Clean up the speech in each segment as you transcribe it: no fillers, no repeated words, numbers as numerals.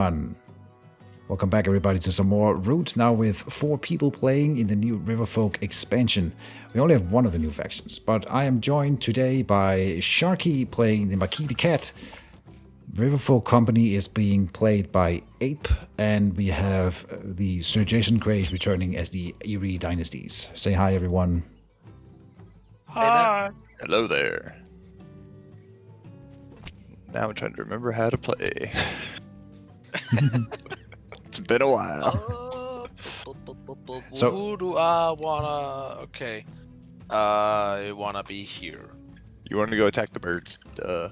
Fun. Welcome back, everybody, to some more Root, now with 4 people playing in the new Riverfolk expansion. We only have one of the new factions, but I am joined today by Sharky playing the Marquis the Cat. Riverfolk Company is being played by Ape, and we have the Sir Jason Grace returning as the Eerie Dynasties. Say hi, everyone. Hi. Hello there. Now I'm trying to remember how to play. It's been a while. So- Who do I wanna? Okay. I wanna be here. You want to go attack the birds? Duh.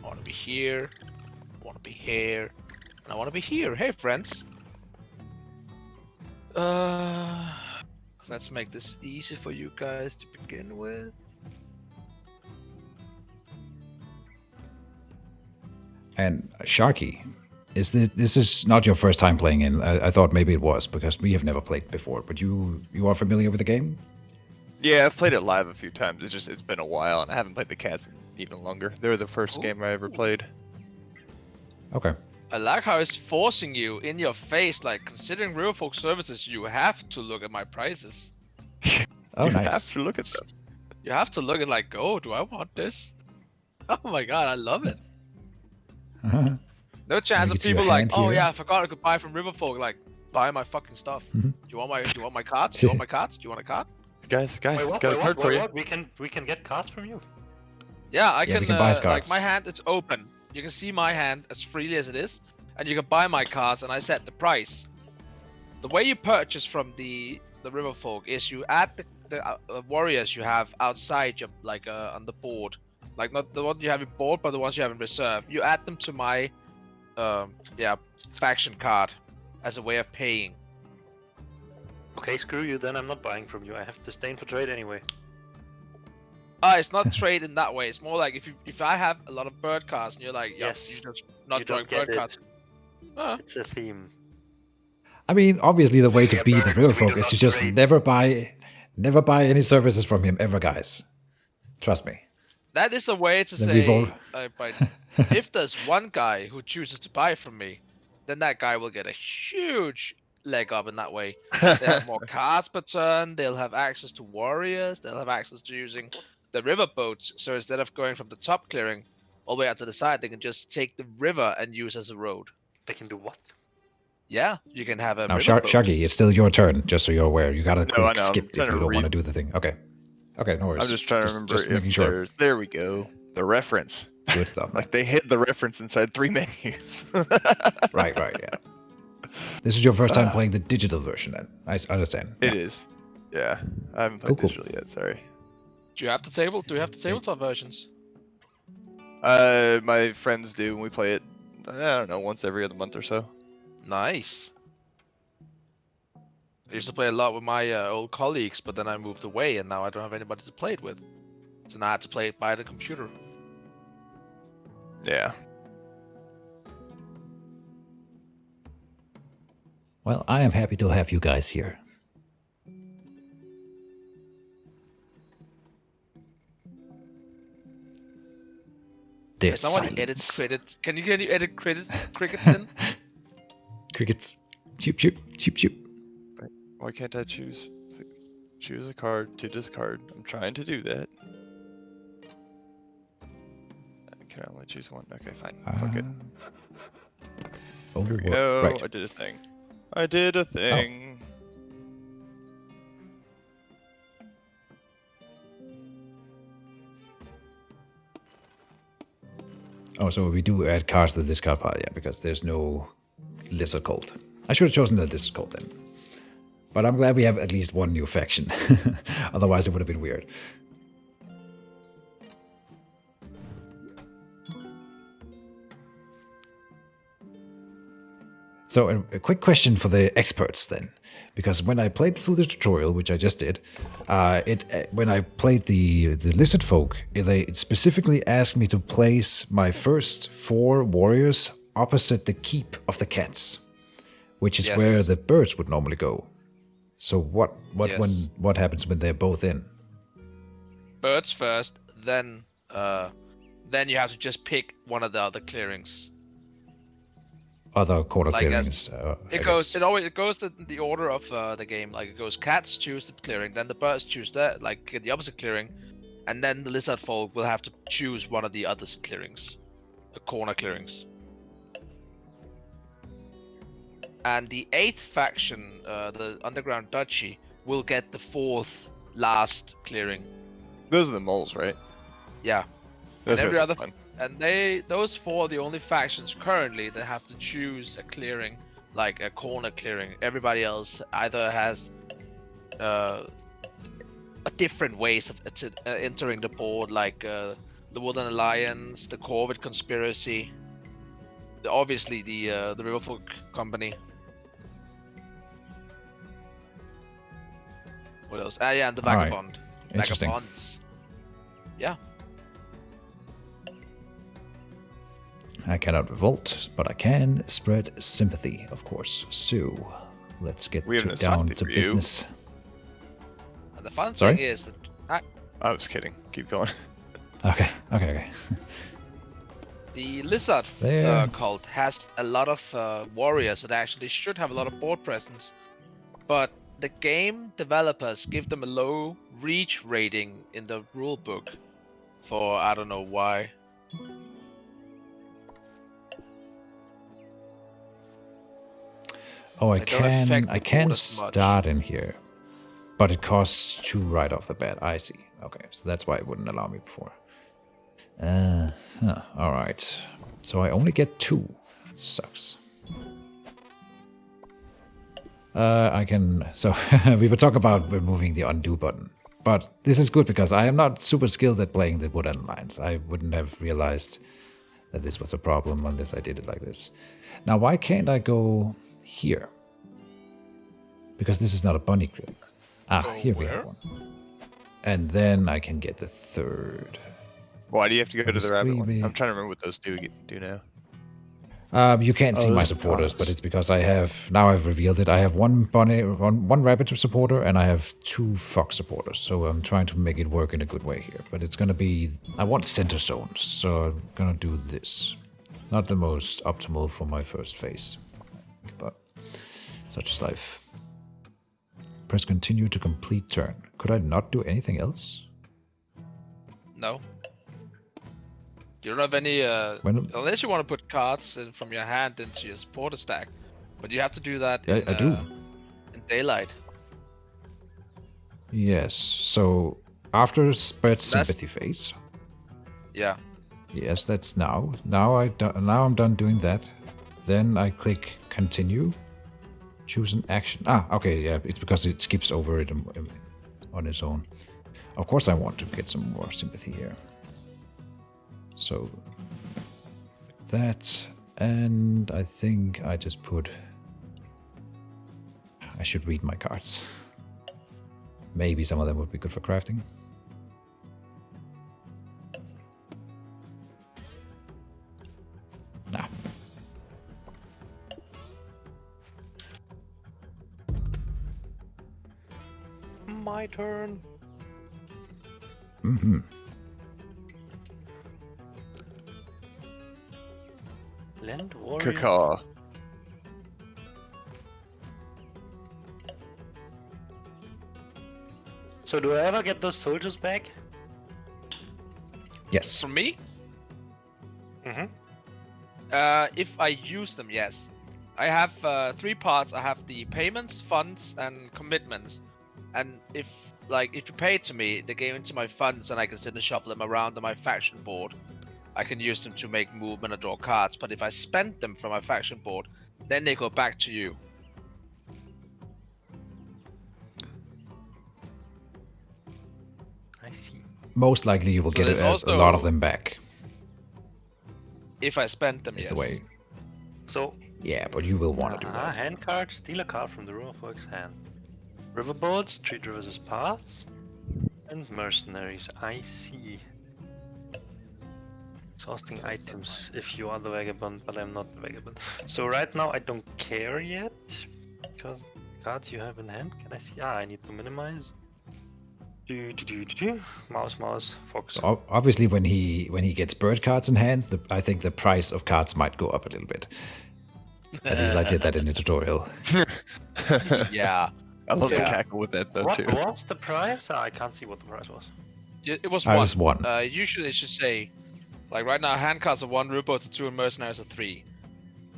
I wanna be here. I wanna be here. And I wanna be here. Hey, friends. Let's make this easy for you guys to begin with. And Sharky, this is not your first time playing in. I thought maybe it was, because we have never played before, but you are familiar with the game? Yeah, I've played it live a few times. It's been a while, and I haven't played the cats in even longer. They were the first game I ever played. Okay. I like how it's forcing you in your face, like, considering Riverfolk services, you have to look at my prices. Oh, You nice. have to look at them. You have to look at like, oh, do I want this? Oh my god, I love it. No chance can of see your people like, hand oh here. yeah, I forgot I could buy from Riverfolk. Like, buy my fucking stuff. Mhm. Do you want my cards? Do you want my cards? Do you want a card? Guys, Wait, what? got a card for you. We can get cards from you. Yeah, I Yeah, can. we can buy Like cards. my hand, it's open. You can see my hand as freely as it is, and you can buy my cards, and I set the price. The way you purchase from the Riverfolk is you add the warriors you have outside your on the board, like not the one you have in board, but the ones you have in reserve. You add them to my faction card as a way of paying. Okay, screw you then. I'm not buying from you. I have disdain for trade anyway. It's not trade in that way. It's more like if I have a lot of bird cards and you're like, yeah, Yes, you just not you drawing don't get bird it. cards. It's a theme. I mean, obviously the way to We are beat the birds, we Riverfolk do is to not just trade. never buy any services from him ever, guys. Trust me. That is a way to Then we've say, all- but if there's one guy who chooses to buy from me, then that guy will get a huge leg up in that way. They have more cards per turn, they'll have access to warriors, they'll have access to using the river boats. So instead of going from the top clearing all the way out to the side, they can just take the river and use as a road. They can do what? Yeah, you can have a Now, river boat. Sharky, it's still your turn, just so you're aware. You gotta No, I click know, I'm skip if trying you to don't want to read. do the thing. Okay. Okay, no worries. I'm just trying to remember just making if sure. there's... There we go. The reference. Good stuff, man. Like they hid the reference inside 3 menus. Right, yeah. This is your first time playing the digital version, then. I understand. It Yeah. is. Yeah, I haven't played Cool. digital yet. Sorry. Do you have the table? Do you have the tabletop versions? My friends do, and we play it. I don't know, once every other month or so. Nice. I used to play a lot with my old colleagues, but then I moved away, and now I don't have anybody to play it with. So now I have to play it by the computer. Yeah. Well, I am happy to have you guys here. Dead Somebody edit silence. credit. Can you edit credit crickets in? Crickets. Choop, choop, choop, choop. Why can't I choose a card to discard? I'm trying to do that. I can only choose one. Okay, fine. Fuck it. Oh, Here we go. right. I did a thing. I did a thing. Oh, so we do add cards to the discard pile, yeah, because there's no Lizard Cult. I should have chosen the Lizard Cult then. But I'm glad we have at least one new faction. Otherwise, it would have been weird. So a quick question for the experts then, because when I played through the tutorial, which I just did, when I played the Lizard Folk, it specifically asked me to place my first 4 warriors opposite the keep of the cats, which is Yes. where the birds would normally go. So what Yes. happens when they're both in? Birds first, then you have to just pick one of the other clearings. other corner Like, clearings. It goes in the order of the game. Like it goes cats choose the clearing, then the birds choose that, like the opposite clearing, and then the lizard folk will have to choose one of the other clearings, the corner clearings. And the 8th faction, the Underground Duchy, will get the 4th last clearing. Those are the moles, right? Yeah. Those And every guys are other fun. and those 4 are the only factions currently that have to choose a clearing, like a corner clearing. Everybody else either has different ways of entering the board, like the Woodland Alliance, the Corvid Conspiracy, obviously the Riverfolk Company. What else? Ah, yeah, and the All right. Vagabond. Interesting. Vagabonds. Yeah. I cannot revolt, but I can spread sympathy, of course. So let's get We have an down Asante to for you. business. And the fun Sorry? thing is that I was kidding. Keep going. Okay. the Lizard There. cult has a lot of warriors that actually should have a lot of board presence, but the game developers give them a low reach rating in the rulebook for I don't know why. Oh, I They don't affect can the board as much. start in here, but it costs 2 right off the bat. I see. Okay, so that's why it wouldn't allow me before. All right. So I only get 2. That sucks. I can. So we were talking about removing the undo button, but this is good because I am not super skilled at playing the woodland lines. I wouldn't have realized that this was a problem unless I did it like this. Now, why can't I go here? Because this is not a bunny crib. Go Here we where? have one. And then I can get the 3rd. Why do you have to go to There's the rabbit 3 one? big- I'm trying to remember what those do now. You can't see my those are supporters, but cards. it's because I've revealed it. I have one rabbit supporter, and I have 2 fox supporters. So I'm trying to make it work in a good way here. But it's gonna be, I want center zones, so I'm gonna do this. Not the most optimal for my first phase, but such is life. Press continue to complete turn. Could I not do anything else? No. You don't have any unless you want to put cards from your hand into your supporter stack, but you have to do that Yeah, in, I do. In daylight. Yes. So after spread That's- sympathy phase. Yeah. Yes, that's now. Now I'm done doing that. Then I click continue. Choose an action. Okay, yeah, it's because it skips over it on its own. Of course, I want to get some more sympathy here. So that, and I think I just put. I should read my cards. Maybe some of them would be good for crafting. Nah. My turn. Mm-hmm. Land warrior. Cacaw. So do I ever get those soldiers back? Yes. For me, Mm-hmm. if I use them, yes. I have 3 parts. I have the payments, funds, and commitments. And if you pay it to me, they go into my funds, and I can sit and shuffle them around on my faction board. I can use them to make movement or draw cards. But if I spend them from my faction board, then they go back to you. I see. Most likely you will So get there's a also- lot of them back. If I spend them, Is yes. the way. So Yeah, but you will want to do that. hand card, steal a card from the Riverfolk's hand. Riverboats, treat rivers as paths, and mercenaries. I see. Exhausting items if you are the vagabond, but I'm not the vagabond. So right now I don't care yet because cards you have in hand. Can I see? I need to minimize. Mouse, fox. Obviously, when he gets bird cards in hands, I think the price of cards might go up a little bit. At least I did that in the tutorial. Yeah. I love the Yeah. cackle with that though What too. was the price? I can't see what the price was. It was I one. was 1. Usually it should say, like right now, hand cards are 1, rowboats are 2, and mercenaries are 3.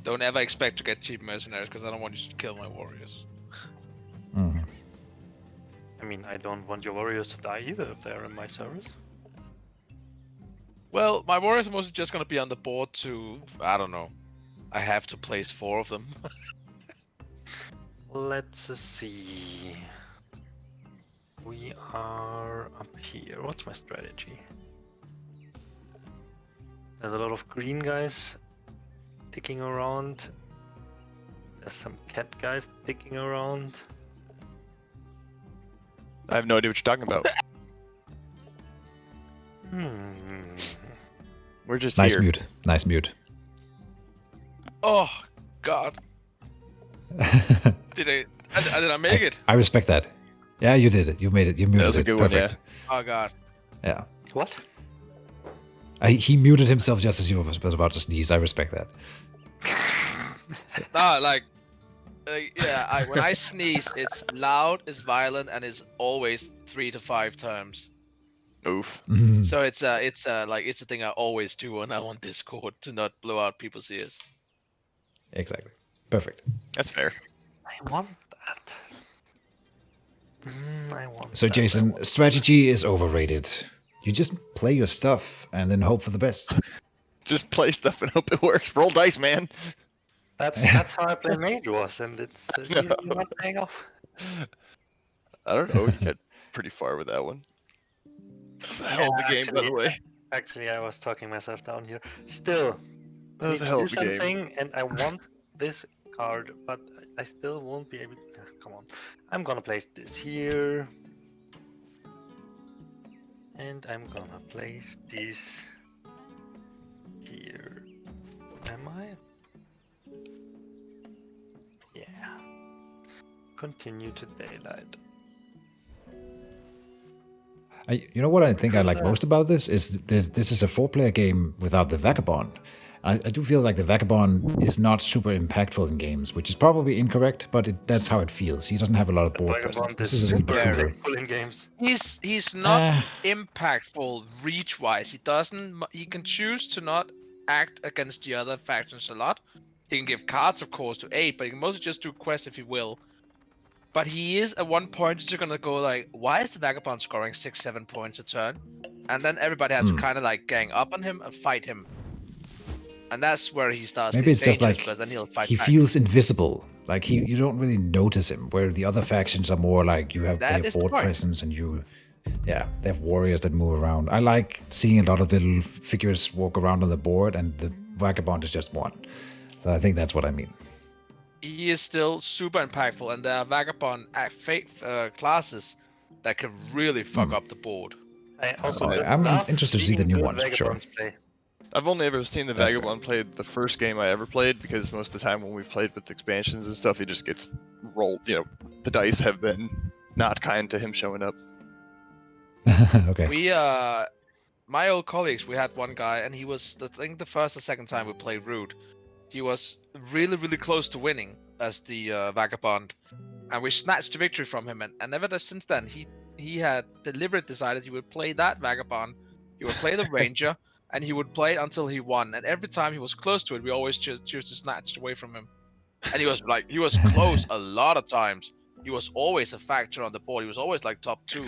Don't ever expect to get cheap mercenaries because I don't want you to kill my warriors. Mhm. I mean, I don't want your warriors to die either if they're in my service. Well, my warriors are mostly just gonna be on the board to, I don't know. I have to place 4 of them. Let's see. We are up here. What's my strategy? There's a lot of green guys dicking around. There's some cat guys dicking around. I have no idea what you're talking about. We're just Nice here. mute. Nice mute. Oh, God. Did I make it? I respect that. Yeah, you did it. You made it. You muted That was a it. good one, yeah. Perfect. Oh, God. Yeah. What? He muted himself just as you was about to sneeze. I respect that. Nah, like, yeah, when I sneeze, it's loud, it's violent, and it's always 3 to 5 times. Oof. Mhm. So it's a thing I always do when I'm on Discord to not blow out people's ears. Exactly. Perfect. That's fair. I want that. I want So, that. Jason, strategy is overrated. You just play your stuff and then hope for the best. Just play stuff and hope it works. Roll dice, man. That's how I play Mage was, and it's really not paying off. I don't know. You got pretty far with that one. That's a hell of a game, by the way. Actually, I was talking myself down here. Still, That was need a to hell do of a game. something, and I want this card, but I still won't be able. Come on, I'm gonna place this here, and I'm gonna place this here. Am I? Yeah. Continue to daylight. You know what I think I like most about this is this is a 4-player game without the Vagabond. I do feel like the Vagabond is not super impactful in games, which is probably incorrect, but that's how it feels. He doesn't have a lot of board presence. Vagabond This is is a little super bit cooler. impactful in games. He's not impactful reach-wise. He can choose to not act against the other factions a lot. He can give cards, of course, to aid, but he can mostly just do quests if he will. But he is at one point you're gonna go like, why is the Vagabond scoring 6-7 points a turn? And then everybody has to kind of like gang up on him and fight him. And that's where he starts. Maybe it's just dangerous, like because then he'll fight he back. feels invisible. Like you don't really notice him. Where the other factions are more like you have That their is the board point. presence and they have warriors that move around. I like seeing a lot of little figures walk around on the board, and the Vagabond is just one. So I think that's what I mean. He is still super impactful, and there are Vagabond classes that can really fuck up the board. I also I'm love interested to see the seeing new good ones, for sure. Vagabonds play. I've only ever seen the That's fair. Vagabond played the first game I ever played, because most of the time when we played with expansions and stuff, he just gets rolled. You know, the dice have been not kind to him showing up. Okay. We my old colleagues, we had one guy, and he was, I think, the first or second time we played Root. He was really, really close to winning as the Vagabond, and we snatched the victory from him. And ever since then, he had deliberately decided he would play that Vagabond, he would play the Ranger, and he would play it until he won. And every time he was close to it, we always choose to snatch it away from him. And he was close a lot of times. He was always a factor on the board. He was always like top 2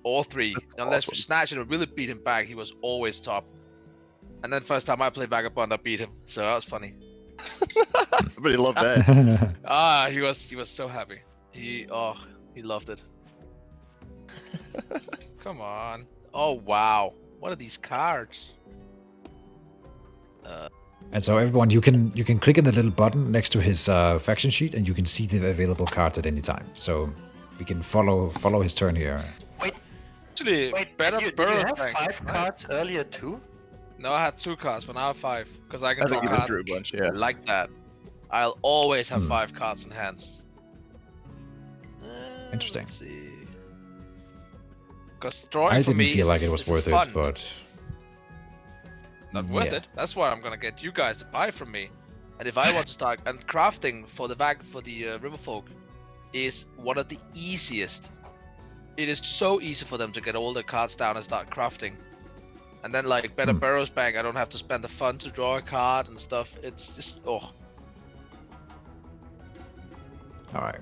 or 3. That's Unless we awesome. snatched it and really beat him back, he was always top. And then first time I played Vagabond, I beat him. So that was funny. But he loved that. He was so happy. He loved it. Come on. Oh wow. What are these cards? And so everyone, you can click on the little button next to his faction sheet, and you can see the available cards at any time. So we can follow his turn here. Actually, Wait, better did you burrow have tank. 5 cards earlier too? No, I had 2 cards, but now I have 5 because I can I draw think you cards drew a bunch, yeah. like that. I'll always have 5 cards in hands. Interesting. Let's see. Because drawing I for didn't me feel like it is was worth fun. it, but Not worth yeah. it. That's why I'm gonna get you guys to buy from me. And if I want to start, and crafting for the Riverfolk is one of the easiest. It is so easy for them to get all the cards down and start crafting. And then like Better Burrows Bank, I don't have to spend the fun to draw a card and stuff. It's just All right.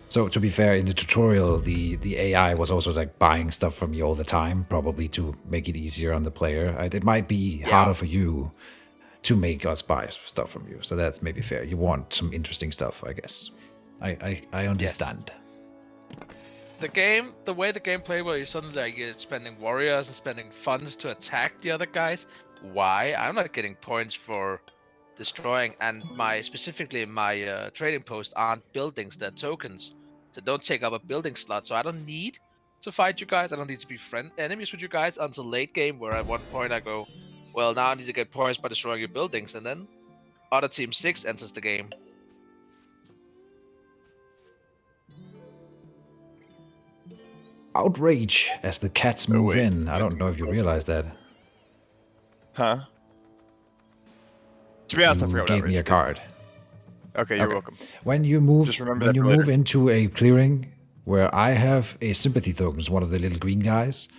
So to be fair, in the tutorial, the AI was also like buying stuff from you all the time, probably to make it easier on the player. It might be harder for you to make us buy stuff from you, so that's maybe fair. You want some interesting stuff, I guess. I understand. the way the game play, where you suddenly like you're spending warriors and spending funds to attack the other guys. Why? I'm not getting points for destroying, and specifically my trading post aren't buildings, they're tokens. So don't take up a building slot. So I don't need to fight you guys. I don't need to be enemies with you guys until late game, where at one point I go, well, now I need to get points by destroying your buildings, and then other team 6 enters the game. Outrage as the cats move in. I don't know if you realize that. Huh? To be honest, I You forgot what gave me a outrage card. Okay, you're welcome. When you move, Just remember when that you for move later. into a clearing where I have a sympathy token, one of the little green guys,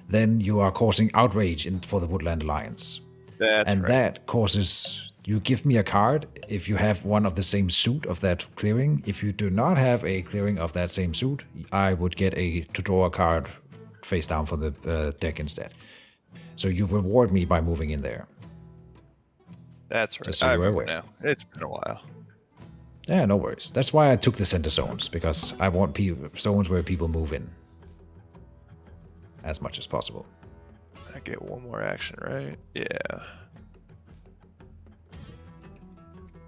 then you are causing outrage for the Woodland Alliance. That's And right. that causes you give me a card if you have one of the same suit of that clearing. If you do not have a clearing of that same suit, I would get to draw a card face down from the deck instead. So you reward me by moving in there. That's right. Just so I you're remember aware. now. It's been a while. Yeah, no worries. That's why I took the center zones, because I want zones where people move in as much as possible. I get one more action, right? Yeah.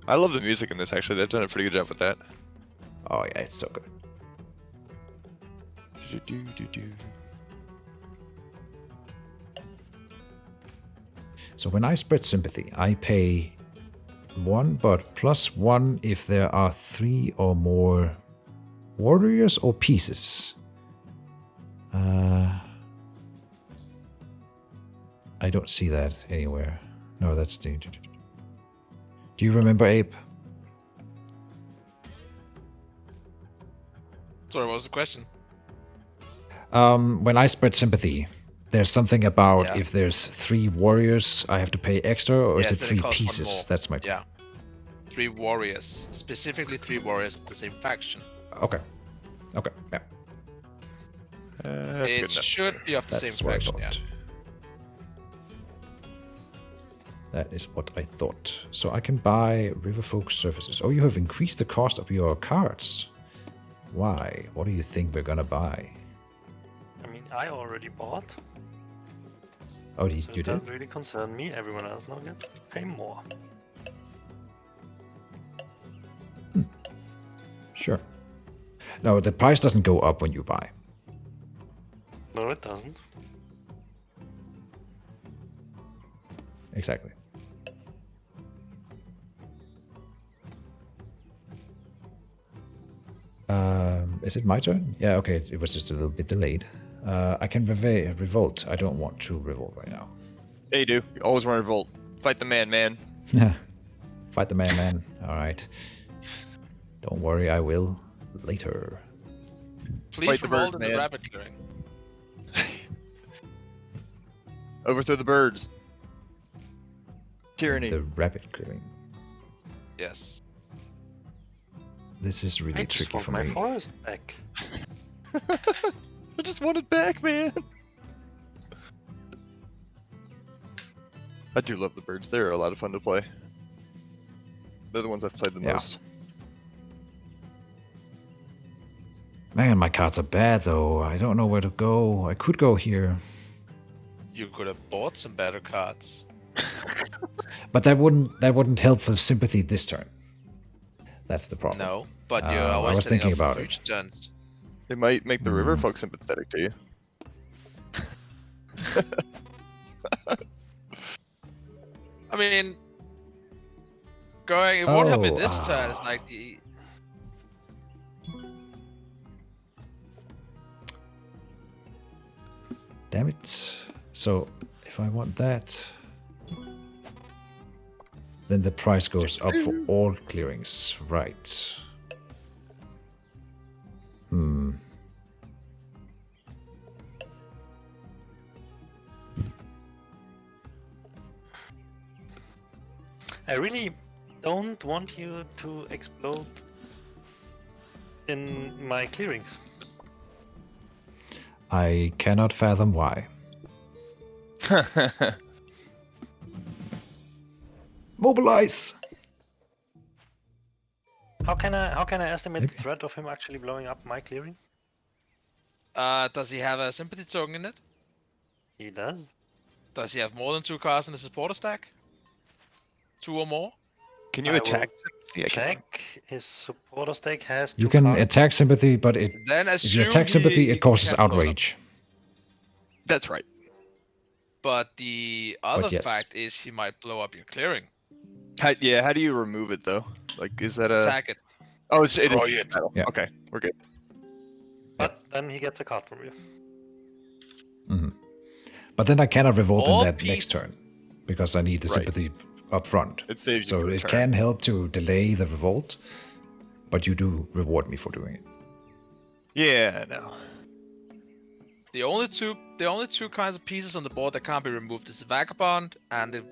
I love the music in this, actually. They've done a pretty good job with that. Oh yeah, it's so good. So when I spread sympathy, I pay 1, but +1 if there are 3 or more warriors or pieces. I don't see that anywhere. No, that's the... Do you remember, Ape? Sorry, what was the question? When I spread sympathy, there's something about Yeah. if there's 3 warriors, I have to pay extra, or is Yes, it then 3 costs one pieces? more. That's my... Yeah. 3 warriors. Specifically 3 warriors of the same faction. Okay. Okay, yeah. That's It good enough. should be of the That's same what I faction, yeah. thought. That is what I thought. So I can buy Riverfolk services. Oh, you have increased the cost of your cards. Why? What do you think we're gonna buy? I mean, I already bought, Oh, so you it did? doesn't really concern me. Everyone else now gets to pay more. Sure. No, the price doesn't go up when you buy. No, it doesn't. Exactly. Is it my turn? Yeah, okay, it was just a little bit delayed. I can revolt. I don't want to revolt right now. Yeah, you do. You always want to revolt. Fight the man. Fight the man. All right. Don't worry, I will later. Please Fight the revolt bird, in the man. rabbit clearing. Overthrow the birds. Tyranny. The rabbit clearing. Yes. This is really I just tricky want for my me. forest back. I just want it back, man. I do love the birds. They're a lot of fun to play. They're the ones I've played the Yeah. most. Man, my cards are bad though. I don't know where to go. I could go here, You could have bought some better cards. but that wouldn't help for sympathy this turn. That's the problem. No, but I you're always was setting thinking up for about it. future turns. They might make the Riverfolk sympathetic to you. I mean, it won't help in Oh, this turn. It's like the Damn it. So if I want that, Then the price goes up for all clearings. Right. I really don't want you to explode in my clearings. I cannot fathom why. Mobilize! How can I estimate Maybe. the threat of him actually blowing up my clearing? Does he have a sympathy token in it? He does. Does he have more than 2 cards in his supporter stack? 2 or more? Can you I attack? will Yeah, check. His supporter stake has You 2 can cards. attack sympathy, but Then if you assume attack sympathy, he it causes can blow it up. outrage. that's right. But the other yes. fact is he might blow up your clearing. How do you remove it though? Like, is that a? Attack it. Oh, it is Destroy it. metal. Yeah. Okay, we're good. But then he gets a card from you. But then I cannot revolt in All that next piece- turn because I need the Right. sympathy up front. It saves you So for a it turn. can help to delay the revolt, but you do reward me for doing it. Yeah, no. The only two kinds of pieces on the board that can't be removed is the vagabond and the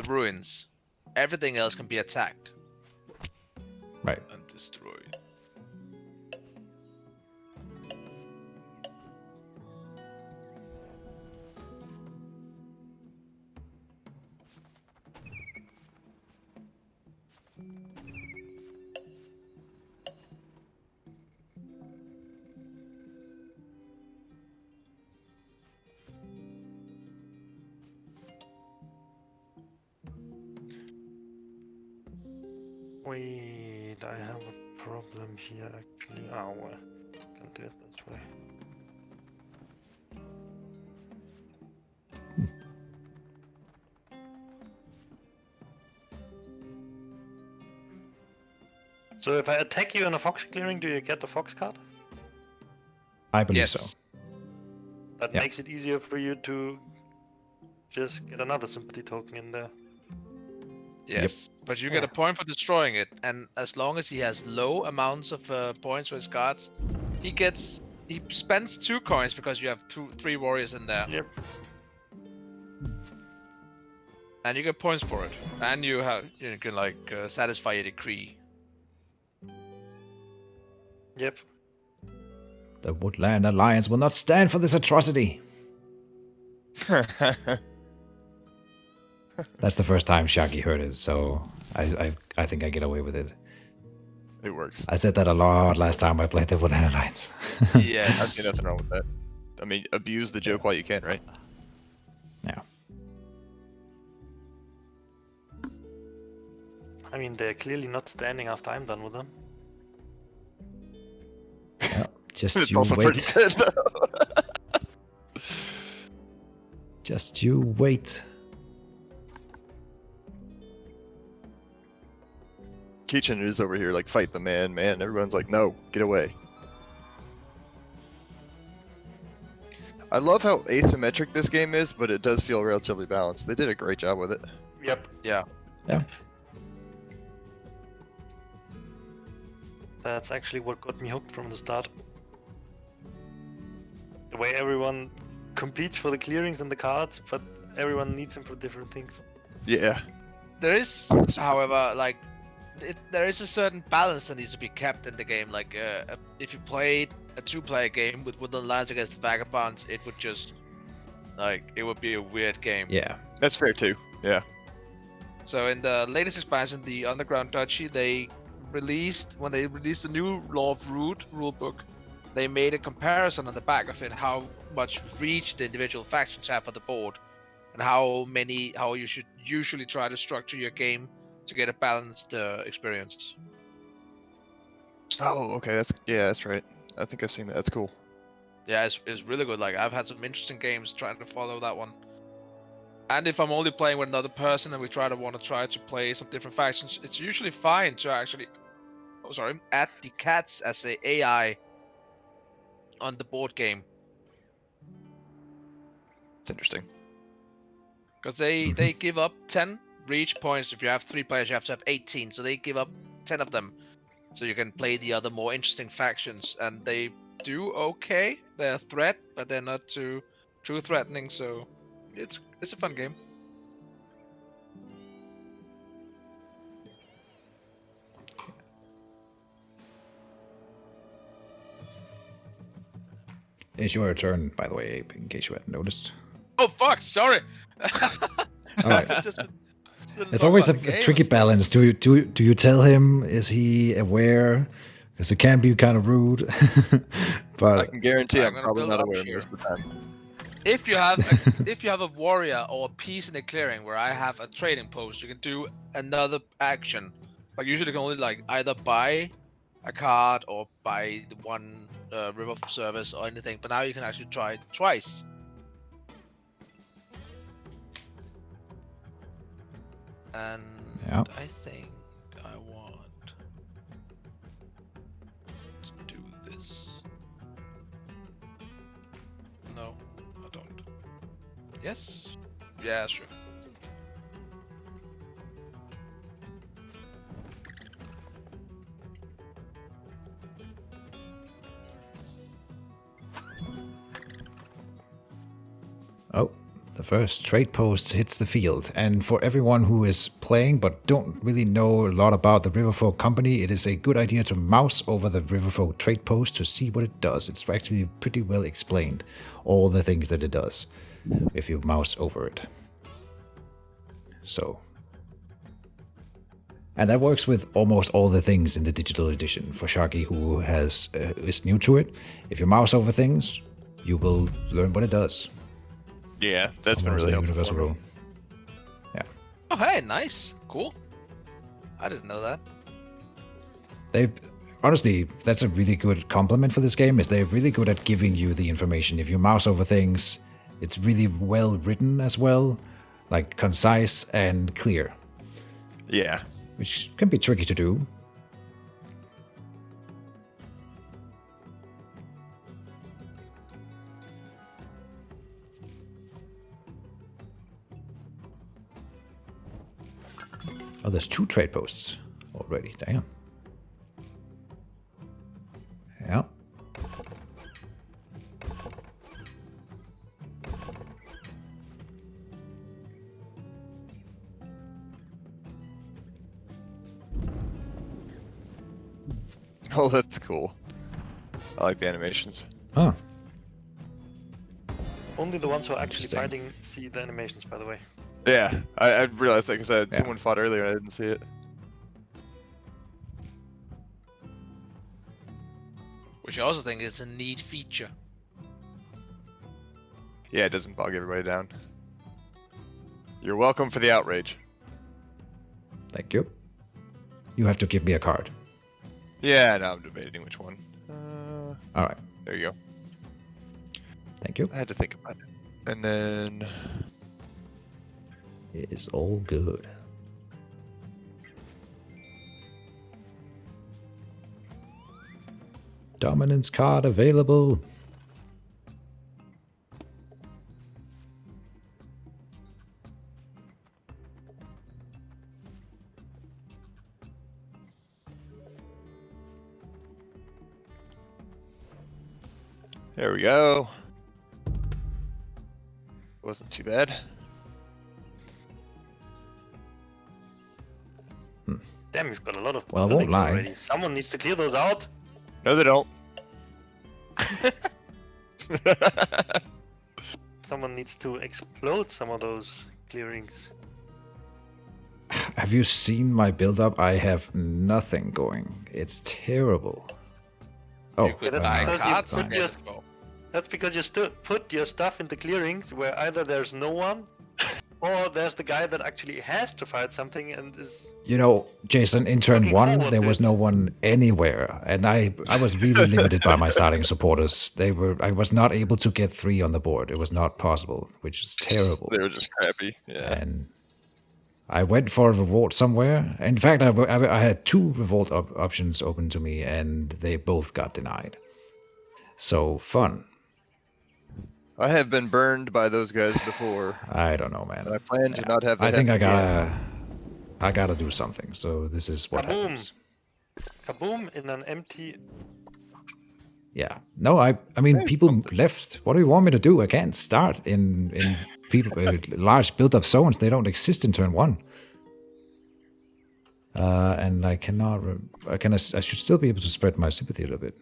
ruins. Everything else can be attacked Right. and destroyed. Wait, I have a problem here actually. Oh, well, can do it this way. So if I attack you in a fox clearing, do you get the fox card? I believe Yes. so. That Yeah. makes it easier for you to just get another sympathy token in there. Yes, but you get a point for destroying it, and as long as he has low amounts of points for his cards, he spends 2 coins because you have 3 warriors in there, Yep. and you get points for it, and you can like satisfy a decree. Yep. The Woodland Alliance will not stand for this atrocity. That's the first time Shaggy heard it, so I think I get away with it. It works. I said that a lot last time I played the Woodland Alliance. I Yes. see nothing wrong with that. I mean, abuse the joke while you can, right? Yeah. I mean, they're clearly not standing after I'm done with them. Well, just It's you also pretty wait. good though. Just you wait. Keejchen is over here like, fight the man. Everyone's like, no, get away. I love how asymmetric this game is, but it does feel relatively balanced. They did a great job with it. Yep. Yeah. Yeah. That's actually what got me hooked from the start. The way everyone competes for the clearings and the cards, but everyone needs them for different things. Yeah. There is, however, like there is a certain balance that needs to be kept in the game. Like if you played a 2-player game with Woodland Alliance against the Vagabonds, it would just it would be a weird game. Yeah. That's fair too. Yeah. So in the latest expansion, the Underground Duchy, when they released the new Law of Root rulebook, they made a comparison on the back of it how much reach the individual factions have on the board, and how you should usually try to structure your game to get a balanced experience. Oh, okay. That's right. I think I've seen that. That's cool. Yeah, it's really good. Like I've had some interesting games trying to follow that one. And if I'm only playing with another person and we try to play some different factions, it's usually fine to actually, add the cats as a AI on the board game. It's interesting. Because they give up 10 reach points. If you have 3 players, you have to have 18. So they give up 10 of them, so you can play the other more interesting factions. And they do okay. They're a threat, but they're not too threatening. So it's a fun game. It's your turn, by the way, Abe, in case you hadn't noticed. Oh fuck! Sorry. All right. It's It's always a tricky balance. Do you tell him? Is he aware? Because it can be kind of rude. But I can guarantee I'm gonna probably build not up aware here. most of the time. If you have a warrior or a piece in the clearing where I have a trading post, you can do another action. Like usually you can only like either buy a card or buy the one river service or anything. But now you can actually try it twice. And Yeah. I think I want to do this. No, I don't. Yes? Yeah, sure. oh, the first trade post hits the field. And for everyone who is playing but don't really know a lot about the Riverfolk company, it is a good idea to mouse over the Riverfolk trade post to see what it does. It's actually pretty well explained, all the things that it does, if you mouse over it. So. And that works with almost all the things in the digital edition. For Sharky, who is new to it, if you mouse over things, you will learn what it does. Yeah, that's been Almost really a helpful. universal for me. rule. Yeah. Oh, hey, nice. Cool. I didn't know that. They've honestly, that's a really good compliment for this game, is they're really good at giving you the information. If you mouse over things, it's really well written as well, like concise and clear, Yeah. which can be tricky to do. Oh, there's 2 trade posts already. Damn. Yeah. Oh, that's cool. I like the animations. Oh, Only the ones who are actually Interesting. fighting see the animations, by the way. Yeah, I realized that because Yeah. someone fought earlier and I didn't see it. Which I also think is a neat feature. Yeah, it doesn't bog everybody down. You're welcome for the outrage. thank you. You have to give me a card. Yeah, now I'm debating which one. All right. There you go. Thank you. I had to think about it. And then... It is all good. Dominance card available. There we go. Wasn't too bad. Damn, you've got a lot of Well, I won't buildings lie. already. Someone needs to clear those out. No, they don't. Someone needs to explode some of those clearings. Have you seen my build-up? I have nothing going. It's terrible. Oh, You could that's buy because you cards put and your- get it for. That's because you put your stuff in the clearings where either there's no one, or there's the guy that actually has to fight something and is... you know, Jason, in turn Looking 1, forward there to was it. no one anywhere, and I was really limited by my starting supporters. I was not able to get 3 on the board. It was not possible, which is terrible. They were just crappy. Yeah. And I went for a revolt somewhere. In fact, I had 2 revolt options open to me, and they both got denied. So fun. I have been burned by those guys before, I don't know, man. and I plan to not have that I think happen I gotta do something. So this is what Kaboom! happens. Kaboom in an empty. Yeah. No, I mean, It's people something. left. What do you want me to do? I can't start in people large built-up zones. They don't exist in turn 1. And I cannot. I should still be able to spread my sympathy a little bit.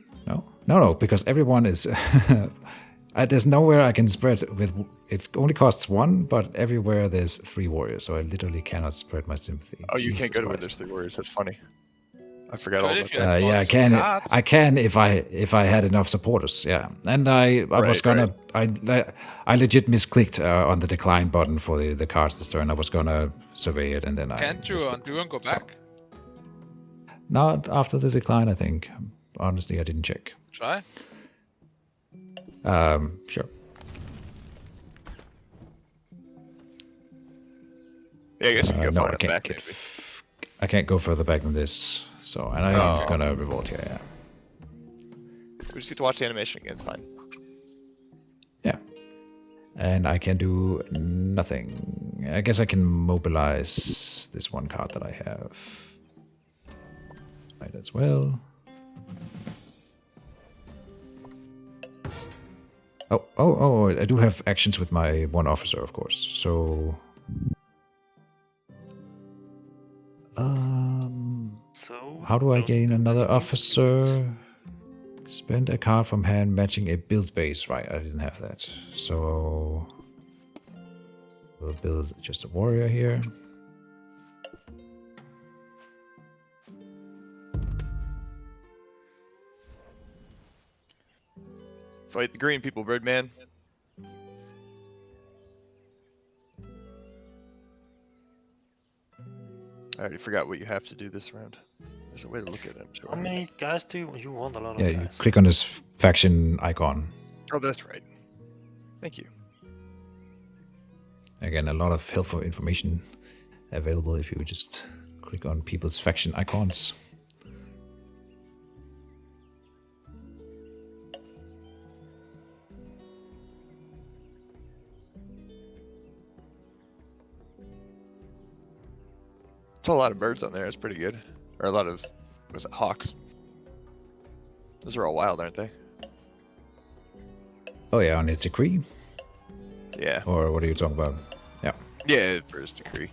No, because everyone is. There's nowhere I can spread with. It only costs 1, but everywhere there's 3 warriors, so I literally cannot spread my sympathy. Oh, you Jesus can't go to where Christ. there's 3 warriors. That's funny. I forgot Good all if about you that. had Yeah, I lots of can. cards. I can if I had enough supporters. Yeah, and I was Right, gonna. I legit misclicked on the decline button for the cards this turn. I was gonna survey it, and then Can't you misclicked. undo and go So, back? not after the decline, I think. Honestly, I didn't check. Try. Sure. Yeah, I guess you can go No, far I enough can't back, get. maybe. I can't go further back than this. So, and I'm gonna revolt here. Yeah. We just get to watch the animation again. It's fine. Yeah. And I can do nothing. I guess I can mobilize this 1 card that I have. Might as well. Oh, I do have actions with my 1 officer, of course. So... So. How do I don't gain do another anything. officer? Spend a card from hand matching a build base. Right, I didn't have that. So... We'll build just a warrior here. Fight the green people, Birdman. I already forgot what you have to do this round. There's a way to look at it, I'm sure. How many guys do you want? A lot of Yeah, guys. you click on this faction icon. Oh, that's right. Thank you. Again, a lot of helpful information available if you just click on people's faction icons. It's a lot of birds on there. It's pretty good. Or a lot of, was it hawks? Those are all wild, aren't they? Oh yeah, on its decree? Yeah. Or what are you talking about? Yeah. Yeah, first decree.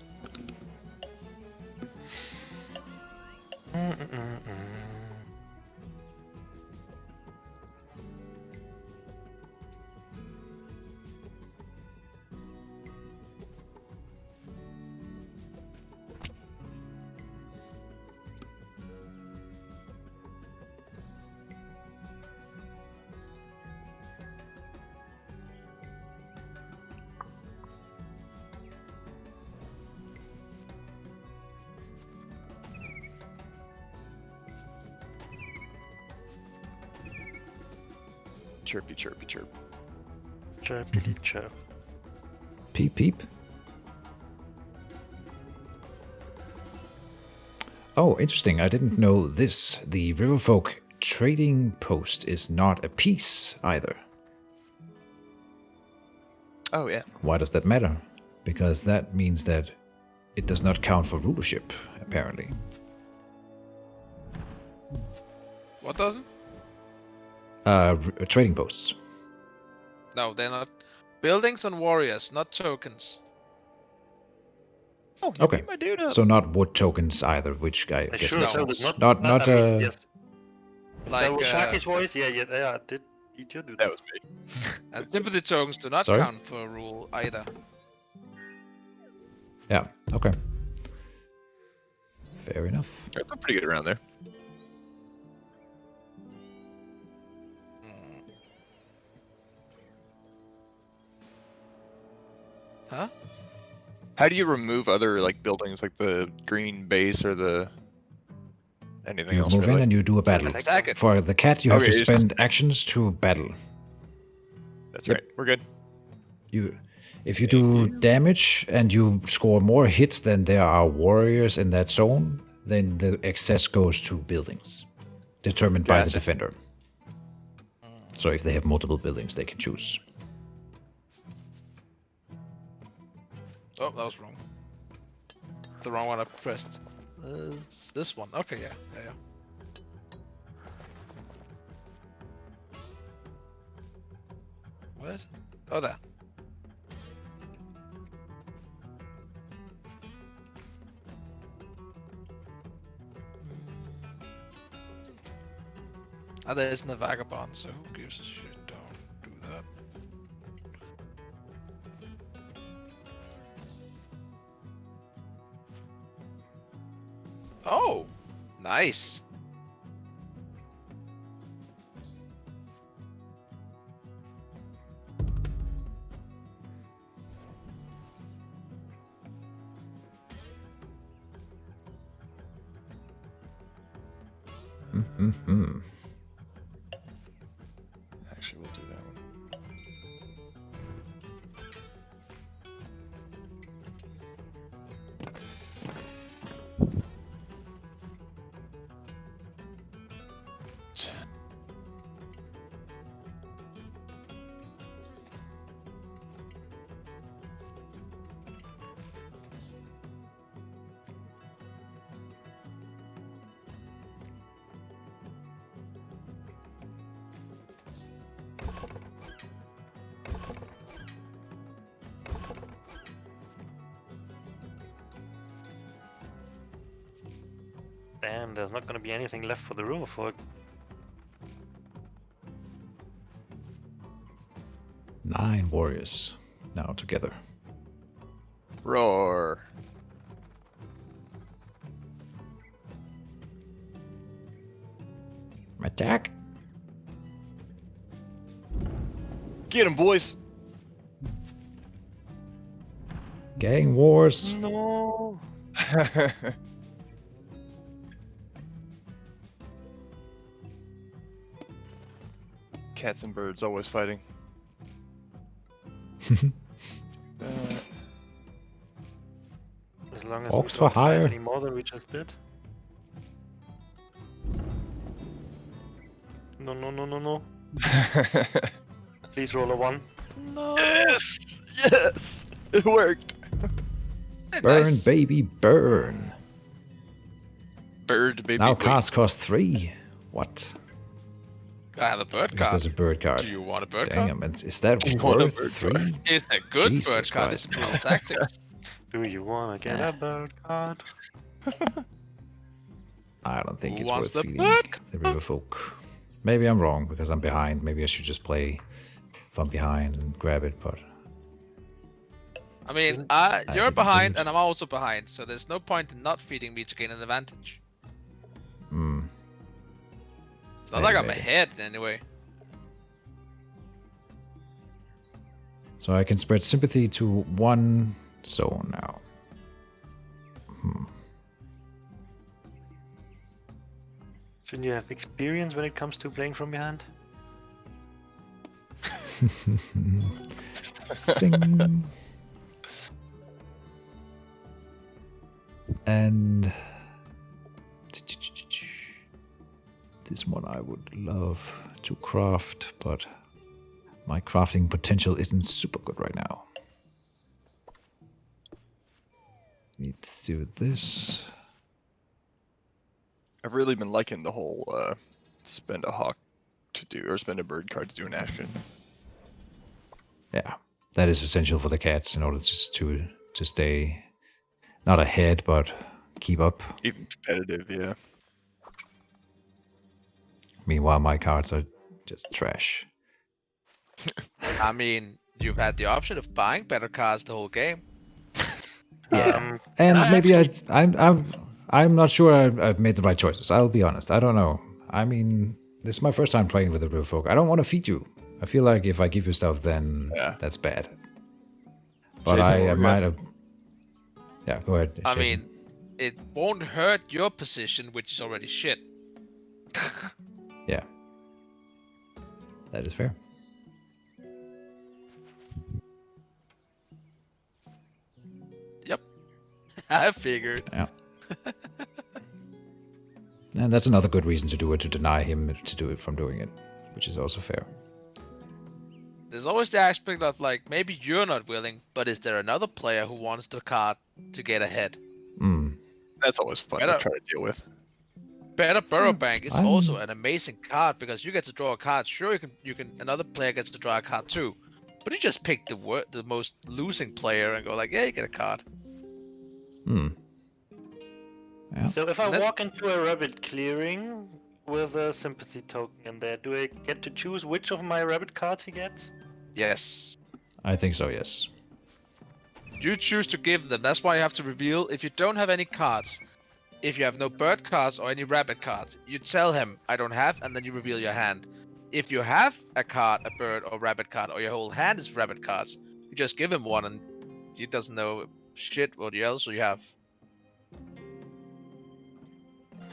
Chirpy, chirpy, chirp. Chirpity chirp. Peep peep. Oh, interesting. I didn't know this. The Riverfolk trading post is not a piece either. Oh, yeah. Why does that matter? Because that means that it does not count for rulership, apparently. What doesn't? Trading posts. No, they're not. Buildings and warriors, not tokens. Oh, Okay. beat my dude up. So not wood tokens either, which I I guess sure makes told sense. it Not I mean, uh, yes. Like, That was Shaki's voice. Yeah. Did you do that? That was me. and sympathy tokens do not Sorry? count for a rule either. Yeah, okay. Fair enough. They're pretty good around there. Huh? How do you remove other like buildings, like the green base or the anything You else? move in really? and you do a battle. Attack it. For the cat, you have Okay, to it's just- spend actions to battle. That's Yep. right. We're good. If you do damage and you score more hits than there are warriors in that zone, then the excess goes to buildings, determined by the Gotcha. defender. So if they have multiple buildings, they can choose. Oh, that was wrong. It's the wrong one I pressed. It's this one. Okay, yeah. What? Oh, there. Ah, there isn't a vagabond, so who gives a shit? Don't do that. Oh, nice. Mm-hmm. Actually, we'll do that one. Damn, there's not gonna be anything left for the Riverfolk. 9 warriors now together. Roar. Attack! Get him, boys. Gang wars! No. Cats and birds always fighting. As long as Hawks we for don't fight hire. any more than we just did. No, no, no, no, no. Please roll a 1. No. Yes! Yes! It worked! Burn, Nice. baby, burn! Bird, baby. Now wait. cards cost 3. What? I have a bird Because card. there's a bird card. Do you want a bird card? Damn, is that You want a worth bird 3? card? It's a good Jesus bird card. It's Christ, dual tactics. Do you wanna get a bird card? I don't think Who it's wants worth the feeding bird the Riverfolk. Maybe I'm wrong because I'm behind. Maybe I should just play from behind and grab it, but I mean, I you're didn't behind do it. and I'm also behind, so there's no point in not feeding me to gain an advantage. It's not like I'm Maybe. ahead in any way. So I can spread sympathy to 1 zone now. Shouldn't you have experience when it comes to playing from behind? Sing. And this one I would love to craft, but my crafting potential isn't super good right now. Need to do this. I've really been liking the whole spend a hawk to do, or spend a bird card to do an action. Yeah, that is essential for the cats in order just to stay not ahead, but keep up. Even competitive, yeah. Meanwhile, my cards are just trash. I mean, you've had the option of buying better cards the whole game. Yeah, and maybe I'm not sure I've made the right choices. I'll be honest. I don't know. I mean, this is my first time playing with the Riverfolk. I don't want to feed you. I feel like if I give you stuff, then that's bad. But Jason, I what were you might asking? have. Yeah, go ahead. I Jason. mean, it won't hurt your position, which is already shit. Yeah, that is fair. Yep. I figured. Yeah. And that's another good reason to do it, to deny him to do it from doing it, which is also fair. There's there's always the aspect of like maybe you're not willing, but is there another player who wants the card to get ahead? That's always fun to Better- try to deal with. Better Burrow Bank is I'm- also an amazing card because you get to draw a card. Sure, another player gets to draw a card too, but you just pick the most losing player and go like, yeah, you get a card. Yeah. So if I And then- walk into a rabbit clearing with a sympathy token in there, do I get to choose which of my rabbit cards he gets? Yes. I think so, yes. You choose to give them. That's why you have to reveal. If you don't have any cards, if you have no bird cards or any rabbit cards, you tell him I don't have, and then you reveal your hand. If you have a card, a bird or rabbit card, or your whole hand is rabbit cards, you just give him one, and he doesn't know shit what else you have.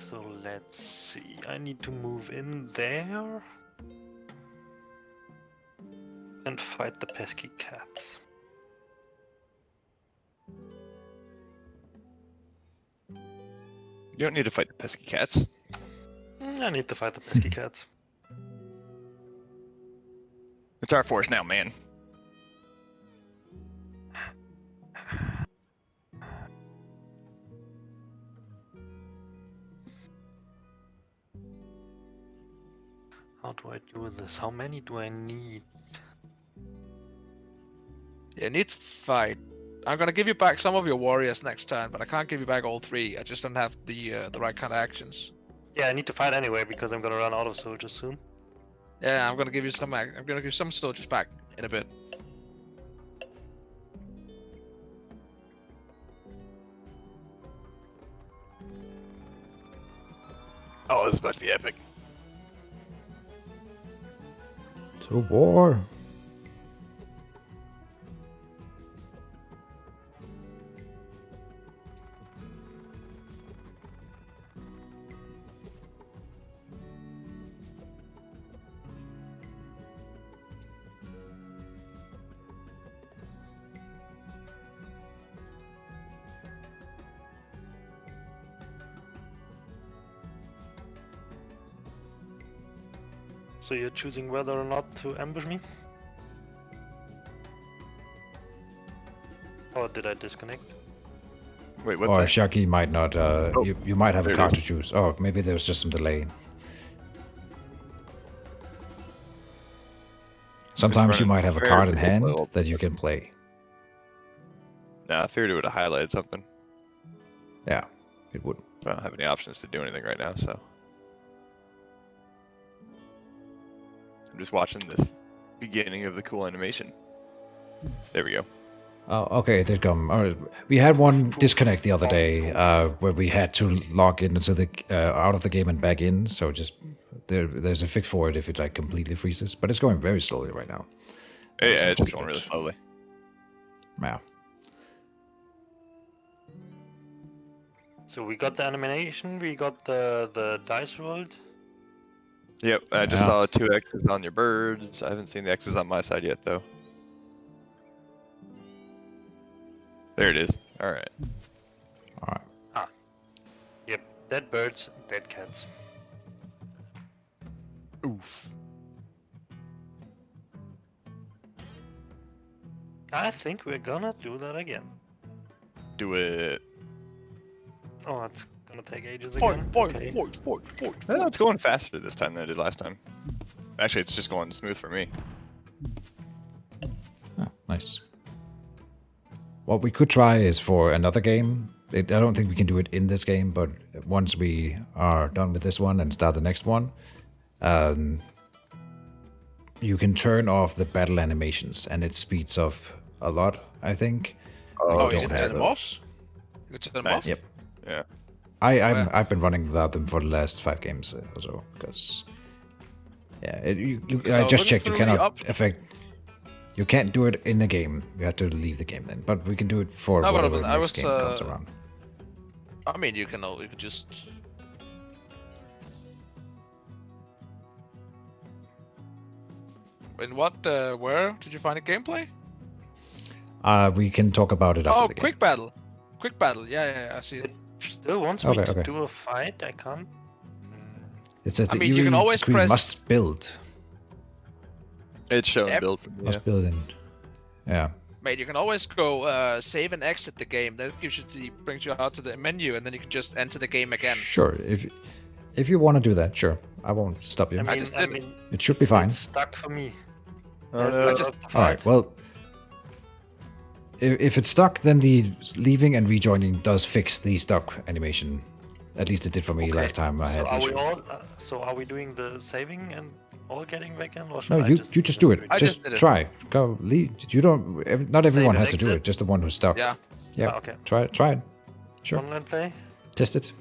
So let's see. I need to move in there and fight the pesky cats. You don't need to fight the pesky cats. I need to fight the pesky cats. It's our force now, man. How do I do this? How many do I need? You need to fight. I'm gonna give you back some of your warriors next turn, but I can't give you back all 3. I just don't have the right kind of actions. Yeah, I need to fight anyway because I'm gonna run out of soldiers soon. Yeah, I'm gonna give you some. I'm gonna give some soldiers back in a bit. Oh, this is about to be epic. To war. So you're choosing whether or not to ambush me? Or did I disconnect? Wait, what's Or that? Sharky might not. You might have a there it card is. to choose. Oh, maybe there's just some delay. Sometimes you running might have a very card in hand slow. that you can play. Nah, I figured it would have highlighted something. Yeah, it would. I don't have any options to do anything right now, so. I'm just watching this beginning of the cool animation. There we go. Oh, okay, it did come. All right. We had one disconnect the other day where we had to log into the out of the game and back in. So just there's a fix for it if it like completely freezes, but it's going very slowly right now. Yeah, That's it's just going unfortunate. really slowly. Yeah. So we got the animation, we got the dice rolled. Yep, I just Yeah. saw 2 X's on your birds. I haven't seen the X's on my side yet, though. There it is. Alright. All right. Yep, dead birds, dead cats. Oof. I think we're gonna do that again. Do it. Oh, it's gonna take ages Fight, again. fight, Okay. fight, fight, fight, Oh, fight. it's going faster this time than it did last time. Actually, it's just going smooth for me. Ah, nice. What we could try is for another game. I don't think we can do it in this game, but once we are done with this one and start the next one, you can turn off the battle animations, and it speeds up a lot, I think. when Oh, you you don't can have turn them off? those. You turn them Nice. off? Yep. Yeah. I've been running without them for the last 5 games or so, because I I was just looking checked. You through the cannot op- affect. You can't do it in the game. You have to leave the game then, but we can do it for No, but whatever I next was, game comes around. I mean, you can just. In what? Where did you find a gameplay? We can talk about it after Oh, the game. quick battle. Quick battle. Yeah, I see it. Still wants me Okay, to okay. do a fight, I can't. It says I the mean, you can Eerie always decree press- must build. It's showing Yep. build for me. Must Yeah. build in. Yeah. Mate, you can always go save and exit the game. That gives you brings you out to the menu, and then you can just enter the game again. Sure. If you want to do that, sure. I won't stop you. I just did it. It should be fine. It's stuck for me. Oh, There's no. no I just- route to All fight. right. Well, if it's stuck, then the leaving and rejoining does fix the stuck animation. At least it did for me Okay, last time I so had are we issue. all? So are we doing the saving and all getting back in, or should No, I you just do it. I Just just did it. try. Go. Not everyone Save and has to do exit? it. Just the one who's stuck. Yeah. Yeah. Ah, okay. Try it. Sure. Online play, Test it.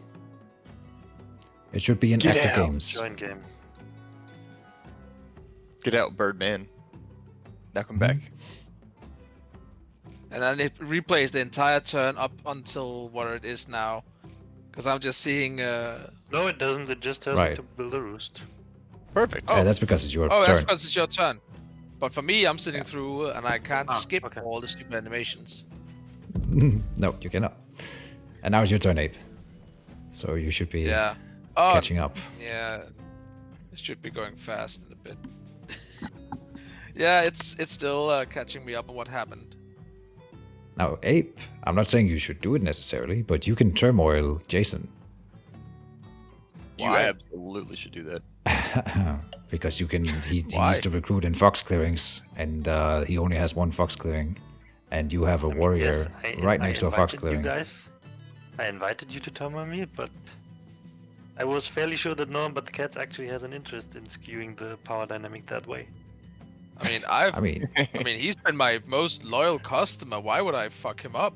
It should be in Get active out. games. join game. Get out, Birdman. Now come back. And then it replays the entire turn up until what it is now. Because I'm just seeing. No, it doesn't. It just tells Right. me to build a roost. Perfect. Oh. Yeah, that's because it's your Oh, that's turn. because it's your turn. But for me, I'm sitting through and I can't Ah, skip okay. all the stupid animations. No, you cannot. And now it's your turn, Ape. So you should be Yeah. Oh, catching up. yeah. It should be going fast in a bit. Yeah, it's still catching me up on what happened. Now, Ape, I'm not saying you should do it necessarily, but you can turmoil Jason. You Why? absolutely should do that. Because he Why? needs to recruit in fox clearings, and he only has one fox clearing, and you have a warrior Yes, right next to a fox invited clearing. You guys, I invited you to turmoil me, but I was fairly sure that no one but the cat actually has an interest in skewing the power dynamic that way. I mean, I mean, I mean, he's been my most loyal customer. Why would I fuck him up?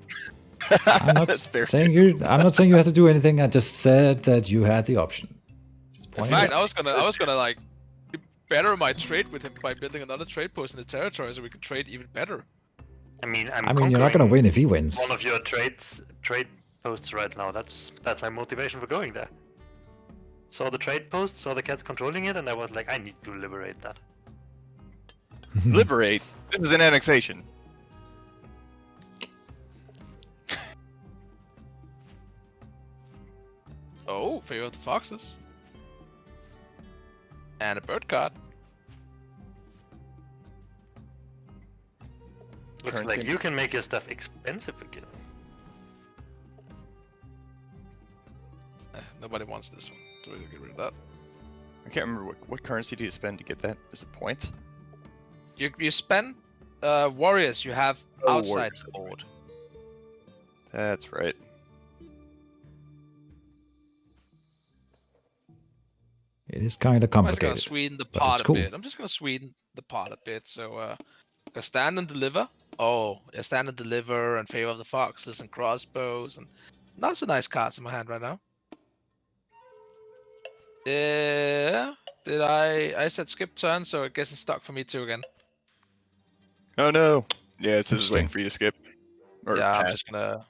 I'm not That's fair. saying I'm not saying you have to do anything. I just said that you had the option. Just In pointing it fact, out. I was gonna like better my trade with him by building another trade post in the territory so we can trade even better. I mean, I mean, you're not gonna win if he wins. One of your trade posts right now. That's my motivation for going there. Saw the trade post, saw the cats controlling it, and I was like, I need to liberate that. Liberate. This is an annexation. Oh, favor of the foxes. And a bird card. Looks Currency. like you can make your stuff expensive again. Nobody wants this one, so we'll get rid of that. I can't remember what currency do you spend to get that? Is it points? You spend warriors you have Oh, outside warriors, the board. That's right. It is kind of I'm just gonna complicated. sweeten the but pot it's a cool. bit. I'm just gonna sweeten the pot a bit. So, a stand and deliver. Oh, a stand and deliver and favor of the foxes and crossbows and not so nice cards in my hand right now. Yeah. Did I said skip turn, so I guess it's stuck for me too again. Oh no. Yeah, it says it's waiting Interesting. for you to skip. Or Yeah, I'm pass. just gonna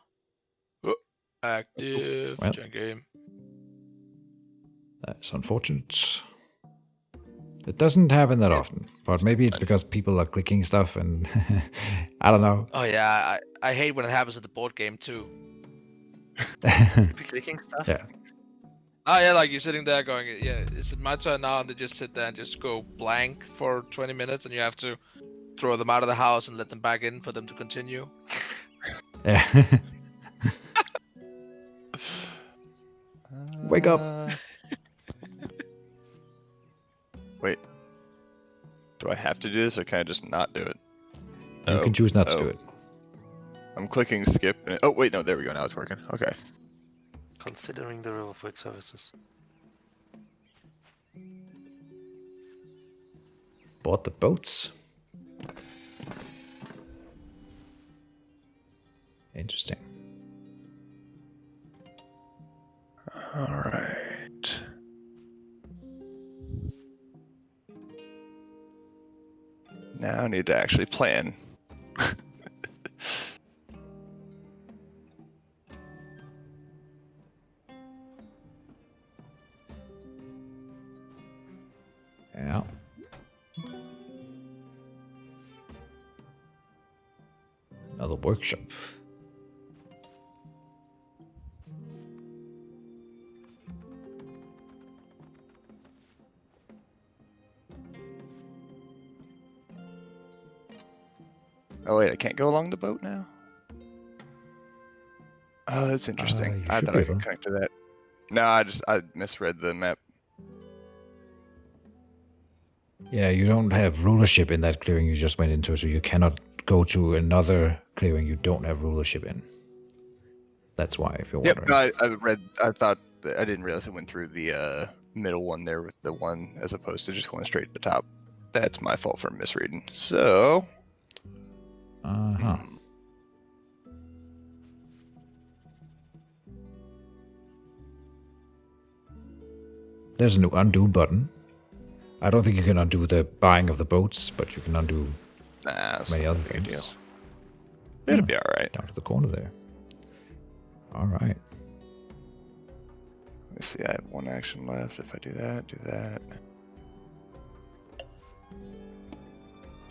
active Well. join game. That's unfortunate. It doesn't happen that often, but maybe it's because people are clicking stuff and I don't know. Oh yeah, I hate when it happens at the board game too. Clicking stuff. Yeah. Oh yeah, like you're sitting there going, yeah, is it my turn now? And they just sit there and just go blank for 20 minutes, and you have to throw them out of the house and let them back in for them to continue. Yeah. Wake up. Wait. Do I have to do this or can I just not do it? You can choose not to do it. I'm clicking skip. And oh wait, no, there we go. Now it's working. Okay. Considering the Riverfolk services. Bought the boats. Interesting. All right. Now I need to actually plan. Yeah. Another workshop. Oh wait, I can't go along the boat now. Oh, that's interesting. You I should thought be I could able. connect to that. No, I misread the map. Yeah, you don't have rulership in that clearing you just went into, so you cannot go to another clearing you don't have rulership in. That's why, if you're Yep. wondering. No, I thought I didn't realize it went through the middle one there with the one as opposed to just going straight to the top. That's my fault for misreading. So. Uh-huh. There's an undo button. I don't think you can undo the buying of the boats, but you can undo Nah, it's many not other a big deal. things. It'll be alright. Down to the corner there. All right. Let me see, I have one action left. If I do that, do that.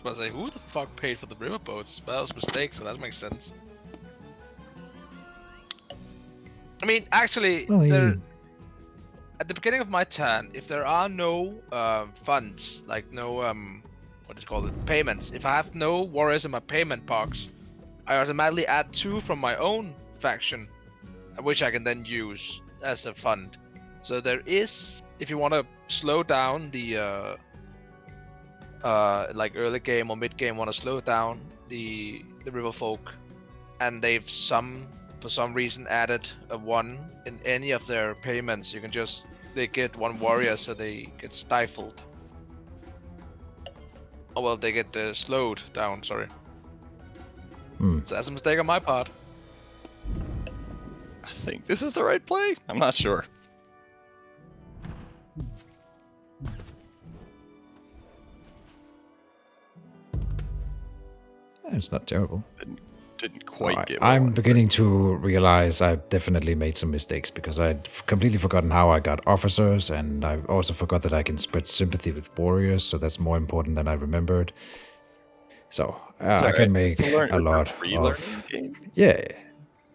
I was like, who the fuck paid for the riverboats? That was a mistake, so that makes sense. I mean, actually, Well, there, at the beginning of my turn, if there are no funds, like no what do you call it, payments. If I have no warriors in my payment box, I automatically add 2 from my own faction, which I can then use as a fund. So there is, if you want to slow down the like early game or mid game, want to slow down the Riverfolk, and they've for some reason added a 1 in any of their payments, you can just, they get 1 warrior, so they get stifled. Oh well, they get slowed down, sorry. So that's a mistake on my part. I think this is the right play. I'm not sure. It's not terrible. Didn't quite Alright, get what I I'm wanted. beginning to realize I've definitely made some mistakes because I'd completely forgotten how I got officers, and I also forgot that I can spread sympathy with warriors, so that's more important than I remembered. So I can make a lot of... Yeah.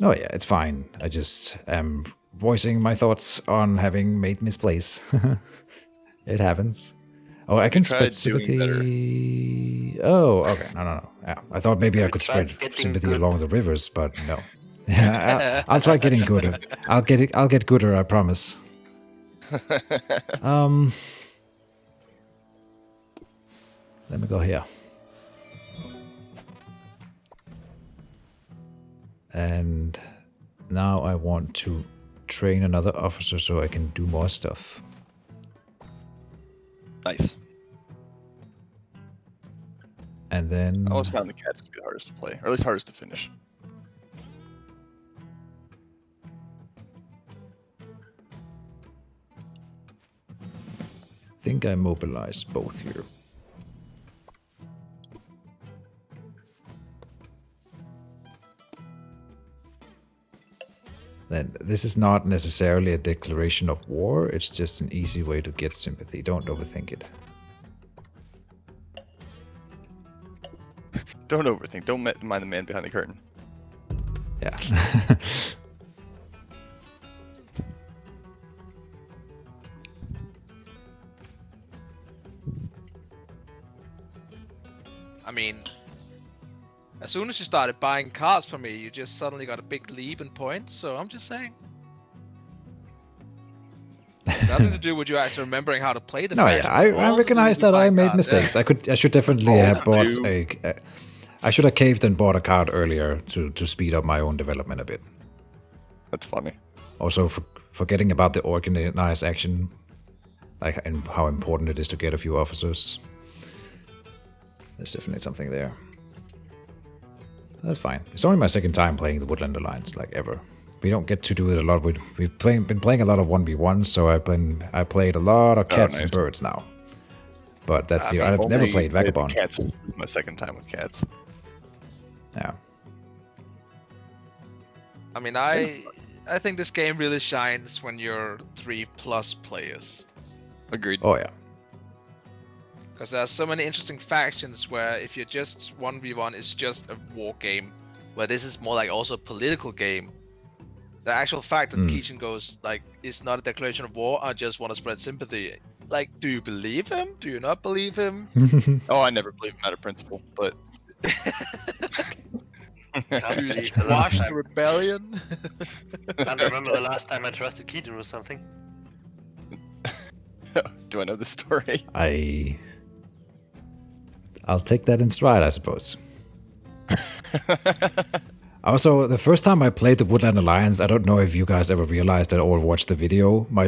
Oh yeah, it's fine. I just am voicing my thoughts on having made misplays. It happens. Oh, I can spread tried doing sympathy. Oh, okay. No. Yeah, I thought maybe I could tried spread getting sympathy good. along the rivers, but no. Yeah, I'll try getting gooder. I'll get gooder. I promise. Let me go here. And now I want to train another officer so I can do more stuff. Nice. And then... I always found the cats to be the hardest to play, or at least hardest to finish. I think I mobilized both here. Then this is not necessarily a declaration of war, it's just an easy way to get sympathy. Don't overthink it. Don't overthink. Don't mind the man behind the curtain. Yeah. I mean, as soon as you started buying cards for me, you just suddenly got a big leap in points, so I'm just saying. Nothing to do with you actually remembering how to play the No, faction. yeah, I recognize that I made mistakes. Yeah. I should definitely have bought dude. I should have caved and bought a card earlier to speed up my own development a bit. That's funny. Also, forgetting about the organized action, like, and how important it is to get a few officers. There's definitely something there. That's fine. It's only my second time playing the Woodland Alliance, like, ever. We don't get to do it a lot. We've been playing a lot of 1v1s, so I played a lot of cats and birds now. But that's I've never played Vagabond. Cats is my second time with cats. Yeah. I mean, I think this game really shines when you're 3+ players. Agreed. Oh, yeah. Because there are so many interesting factions where if you're just 1v1, it's just a war game. Where this is more like also a political game. The actual fact that Keejchen goes, like, it's not a declaration of war, I just want to spread sympathy. Like, do you believe him? Do you not believe him? Oh, I never believe him out of principle, but Can't To believe the last squash the time. rebellion. Can't remember the last time I trusted Keejchen with something. Do I know the story? I'll take that in stride, I suppose. Also, the first time I played the Woodland Alliance, I don't know if you guys ever realized it or watched the video. My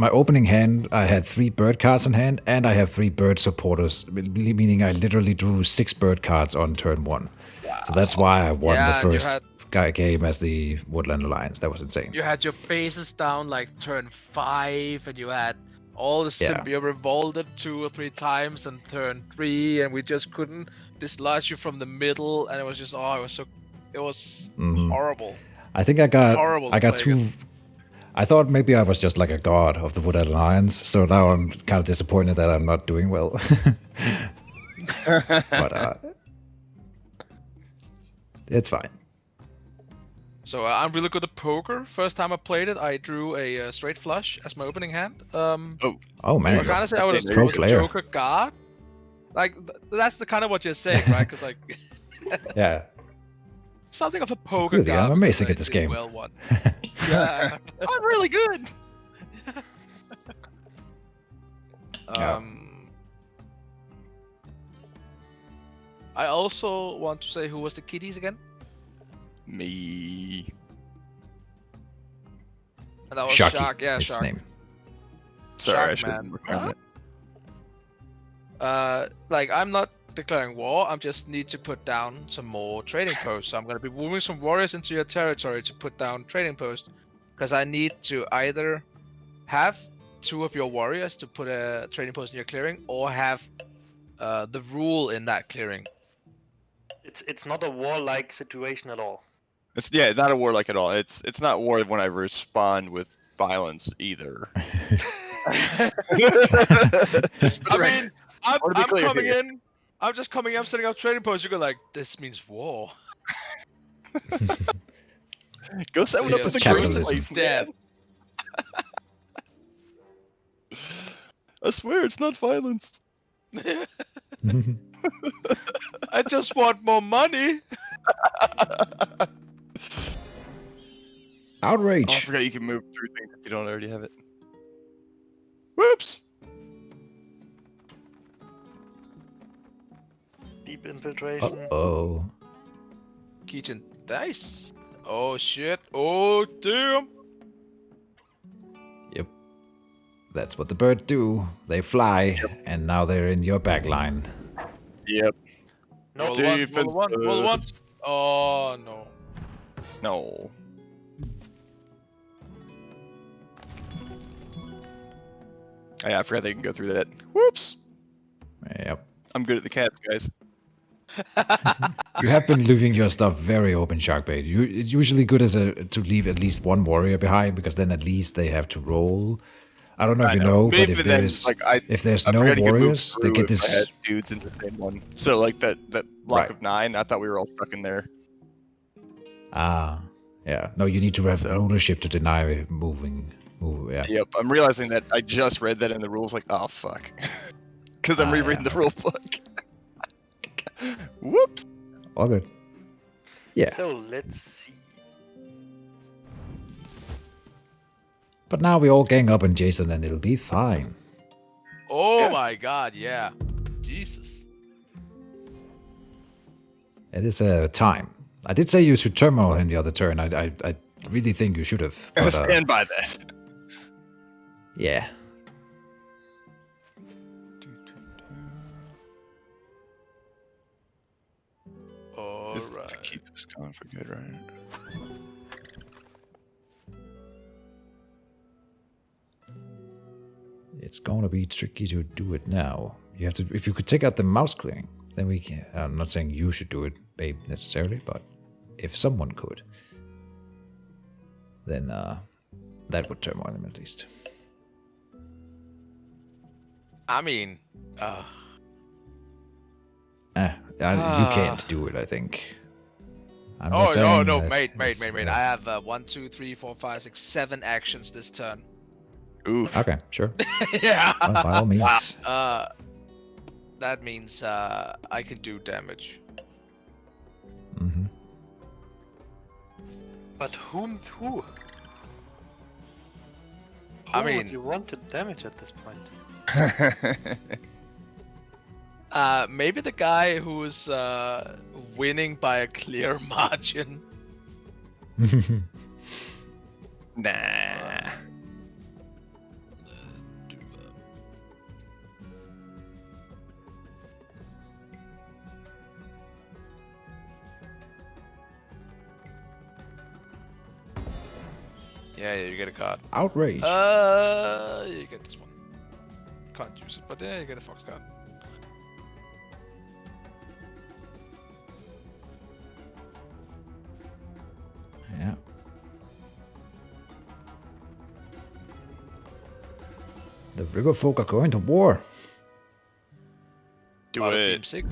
opening hand, I had 3 bird cards in hand, and I have 3 bird supporters, meaning I literally drew 6 bird cards on turn 1. Wow. So that's why I won Yeah, the and you first had- game as the Woodland Alliance. That was insane. You had your bases down like turn 5, and you had all the Yeah. you revolted 2 or 3 times, and turn 3, and we just couldn't dislodge you from the middle, and it was just it was horrible. I think I got Horrible I got to play 2. I thought maybe I was just like a god of the Woodland Alliance, so now I'm kind of disappointed that I'm not doing well. But it's fine. So I'm really good at poker. First time I played it, I drew a straight flush as my opening hand. Oh man, I kind of say I was pro a player. Joker god. Like that's the kind of what you're saying, right? Because like Yeah. something of a poker Really, god. I'm because amazing I at this did game. Well, one. Yeah, I'm really good. Yeah. I also want to say who was the kiddies again? Me. And that was Sharky Shark. Yeah, is his Shark. name. Sorry, I Shark should man. work on it. Like I'm not declaring war. I just need to put down some more trading posts. So I'm gonna be moving some warriors into your territory to put down trading posts, because I need to either have 2 of your warriors to put a trading post in your clearing, or have the rule in that clearing. It's not a warlike situation at all. It's not a warlike at all. It's not war when I respond with violence either. Just for the I record. mean, I'm wanna be clear coming here. in. I'm just coming in, setting up trading posts. You go like, this means war. Go set one This up is in the capitalism. place, Dead. man. I swear it's not violence. I just want more money. Oh, I Outrage. forgot you can move through things if you don't already have it. Whoops! Deep infiltration. Oh. Keejchen dice. Oh shit. Oh damn. Yep. That's what the birds do. They fly, and now they're in your back line. Yep. No, Roll one. Roll one. Oh no. No. Oh, yeah, I forgot they can go through that. Whoops! Yep. I'm good at the cats, guys. You have been leaving your stuff very open, Sharkbait. It's usually good to leave at least 1 warrior behind, because then at least they have to roll. I don't know if you know, but if there's I no forgot you could move warriors, they through get if I this. had dudes in the same one. So like that block Right. of 9, I thought we were all stuck in there. Yeah. No, you need to have So- ownership to deny moving. Yeah. Yep, I'm realizing that I just read that in the rules. Like, oh fuck, because I'm rereading yeah. the rule book. Whoops. All good. Yeah. So let's see. But now we all gang up on Jason, and it'll be fine. Oh Yeah. my god, yeah. Jesus. It is time. I did say you should terminal him the other turn. I really think you should have. I But, stand by that. yeah. This is to Alright. keep us going for good, right? It's gonna be tricky to do it now. You have to. If you could take out the mouse clearing, then we can. I'm not saying you should do it, babe, necessarily, but if someone could, then that would turmoil him at least. I mean, You can't do it. I think. I'm oh just no, saying no, that mate. it's, I have 1, 2, 3, 4, 5, 6, 7 actions this turn. Oof. Okay, sure. Yeah. Well, by all means. That means I can do damage. Hmm. But who? I Who would mean- you want to damage at this point? Maybe the guy who's winning by a clear margin. Nah. Yeah, you get a card. Outrage. You get this one. Can't use it, but yeah, you get a fox card. Yeah. The Riverfolk are going to war. Do Part of it. Team 6.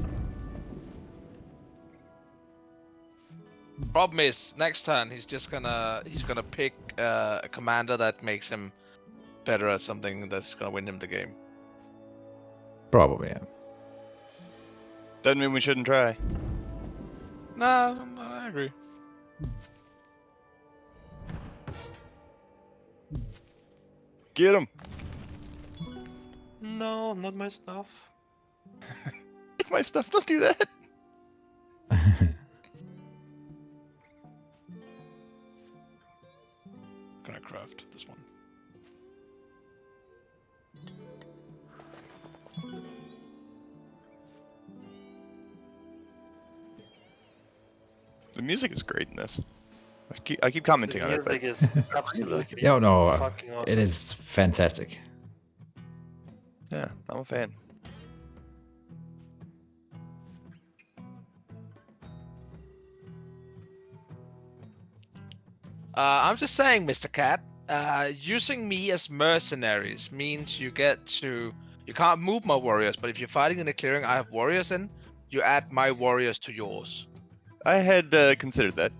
Problem is, next turn he's gonna pick a commander that makes him better at something that's gonna win him the game. Probably, yeah. Doesn't mean we shouldn't try. Nah, I agree. Get him. No, not my stuff. Take my stuff. Don't do that. Gonna craft this one. The music is great in this. I keep commenting The on it, but music is absolutely Yeah, no, fucking awesome. it is fantastic. yeah, I'm a fan. I'm just saying, Mr. Cat. Using me as mercenaries means you can't move my warriors, but if you're fighting in a clearing I have warriors in, you add my warriors to yours. I had considered that.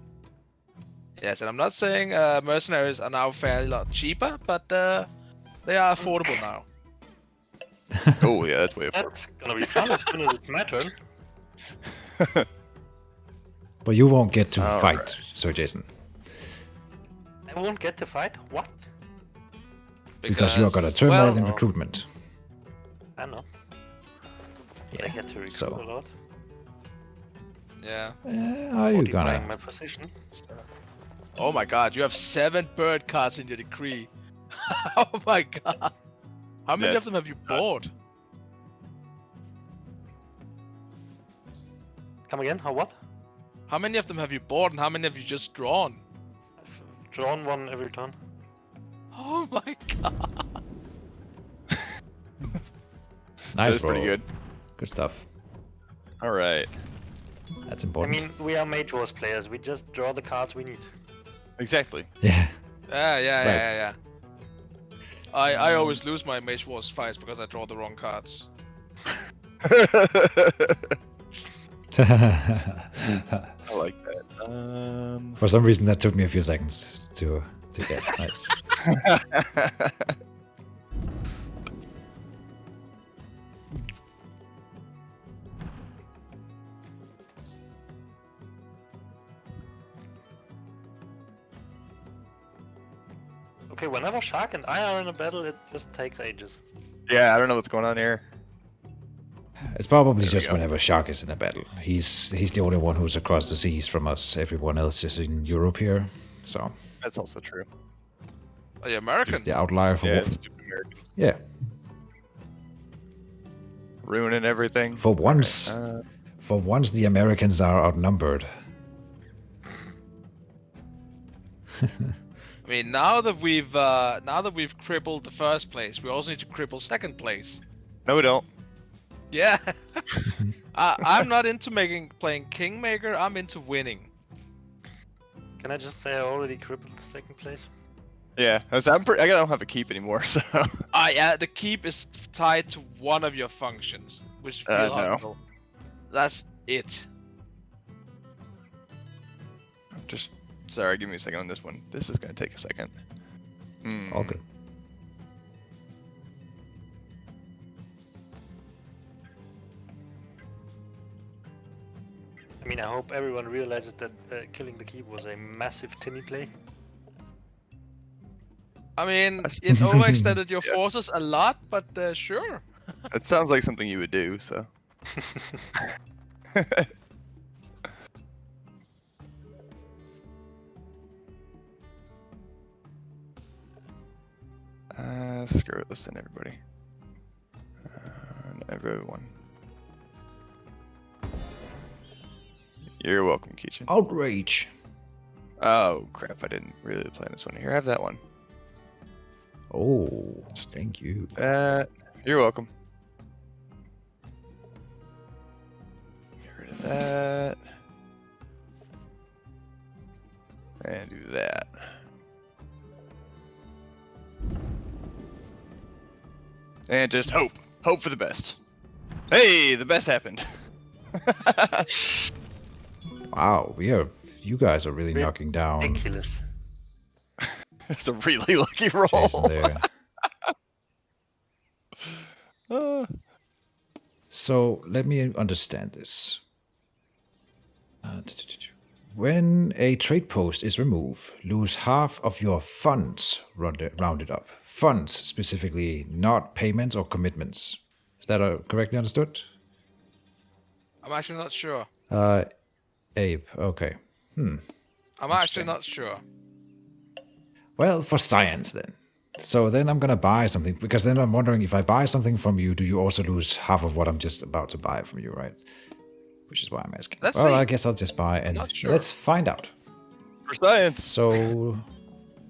Yes, and I'm not saying mercenaries are now fairly lot cheaper, but they are affordable now. Oh yeah, that's way affordable. That's gonna be fun as soon as it's my turn. But you won't get to All fight, right. Sir Jason. I won't get to fight? What? Because you are got a turmoil well, in recruitment. I know. Yeah, I get to recruit so- a lot. Yeah. Are you Fortifying gonna? my position. Oh my god, you have 7 bird cards in your decree. Oh my god. How many Yeah. of them have you bought? Come again? How what? How many of them have you bought and how many have you just drawn? I've drawn one every turn. Oh my god. Nice, That's bro. pretty good. Good stuff. All right. That's I important. mean, we are Mage Wars players. We just draw the cards we need. Exactly. Yeah. Yeah. I always lose my Mage Wars fights because I draw the wrong cards. I like that. For some reason, that took me a few seconds to get. Nice. Okay, whenever Shark and I are in a battle, it just takes ages. Yeah, I don't know what's going on here. It's probably There we just go. whenever Shark is in a battle. He's the only one who's across the seas from us. Everyone else is in Europe here, so That's also true. Are you American? he's the outlier for Yeah, Wolf. stupid Americans. Yeah. Ruining everything. For once, Uh, the Americans are outnumbered. I mean, now that we've crippled the first place, we also need to cripple second place. no, we don't. Yeah. I'm not into playing Kingmaker. I'm into winning. Can I just say I already crippled the second place? Yeah, I don't have a keep anymore, so. Yeah, the keep is tied to one of your functions, which is real No. hard. That's it. Just sorry, give me a second on this one. This is gonna take a second. All good. I mean, I hope everyone realizes that killing the keep was a massive Timmy play. I mean, That's- it overextended your Yeah. forces a lot, but sure. It sounds like something you would do. So. Screw it. Let's send everybody. Everyone. You're welcome, Keejchen. Outrage. Oh crap! I didn't really plan this one. Here, have that one. Oh, thank you. You're welcome. Get rid of that. And do that. And just hope. Hope for the best. Hey, the best happened. Wow, you guys are really knocking down Ridiculous. It's a really lucky roll. Jason there. Uh, So let me understand this. When a trade post is removed, lose half of your funds rounded up. Funds specifically, not payments or commitments. Is that correctly understood? I'm actually not sure. Abe, okay. I'm actually Interesting. not sure. Well, for science then. So then I'm gonna buy something, because then I'm wondering, if I buy something from you, do you also lose half of what I'm just about to buy from you, right? Which is why I'm asking. Let's well, see. I guess I'll just buy and Not sure. let's find out. for science. So,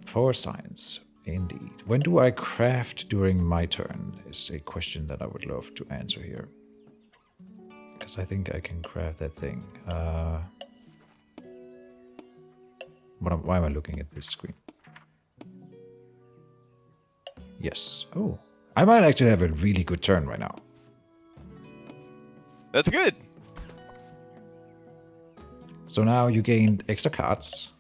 for science, indeed. When do I craft during my turn? Is a question that I would love to answer here. Because I think I can craft that thing. Why am I looking at this screen? Yes. Oh, I might actually have a really good turn right now. That's good. So now you gained extra cards.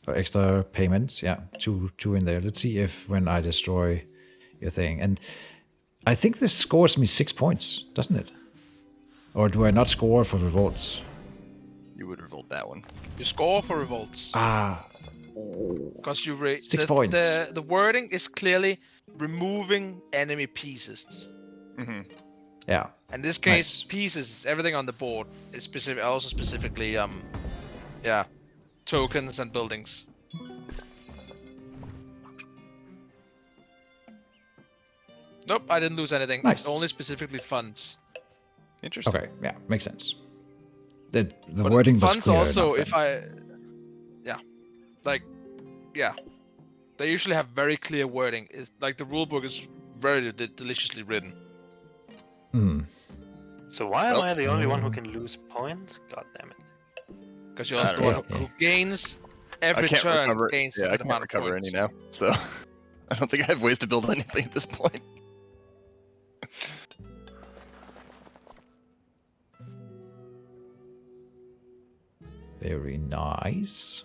Or extra payments. Yeah, two in there. Let's see if when I destroy your thing. And I think this scores me 6 points, doesn't it? Or do I not score for revolts? You would revolt that one. You score for revolts. Ah, Because you 6 points. The wording is clearly removing enemy pieces. Mm-hmm. yeah. In this case, Nice. pieces is everything on the board. It's also specifically yeah, tokens and buildings. Nope, I didn't lose anything. Nice. Only specifically funds. Interesting. Okay, yeah, makes sense. The But wording was funds clear also, enough like, yeah, they usually have very clear wording. It's like the rulebook is very deliciously written. then. So why am Well, I the only one who can lose points? God damn it. Because you're I also the don't one know. who gains I every can't turn recover. gains a Yeah, I certain can't amount of recover points. any now. So I don't think I have ways to build anything at this point. Very nice.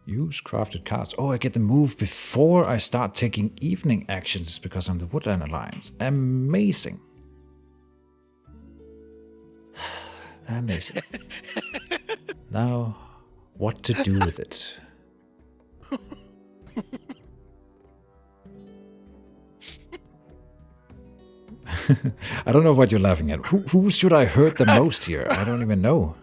Use crafted cards. Oh, I get the move before I start taking evening actions because I'm the Woodland Alliance. Amazing. Amazing. Now, what to do with it? I don't know what you're laughing at. Who should I hurt the most here? I don't even know.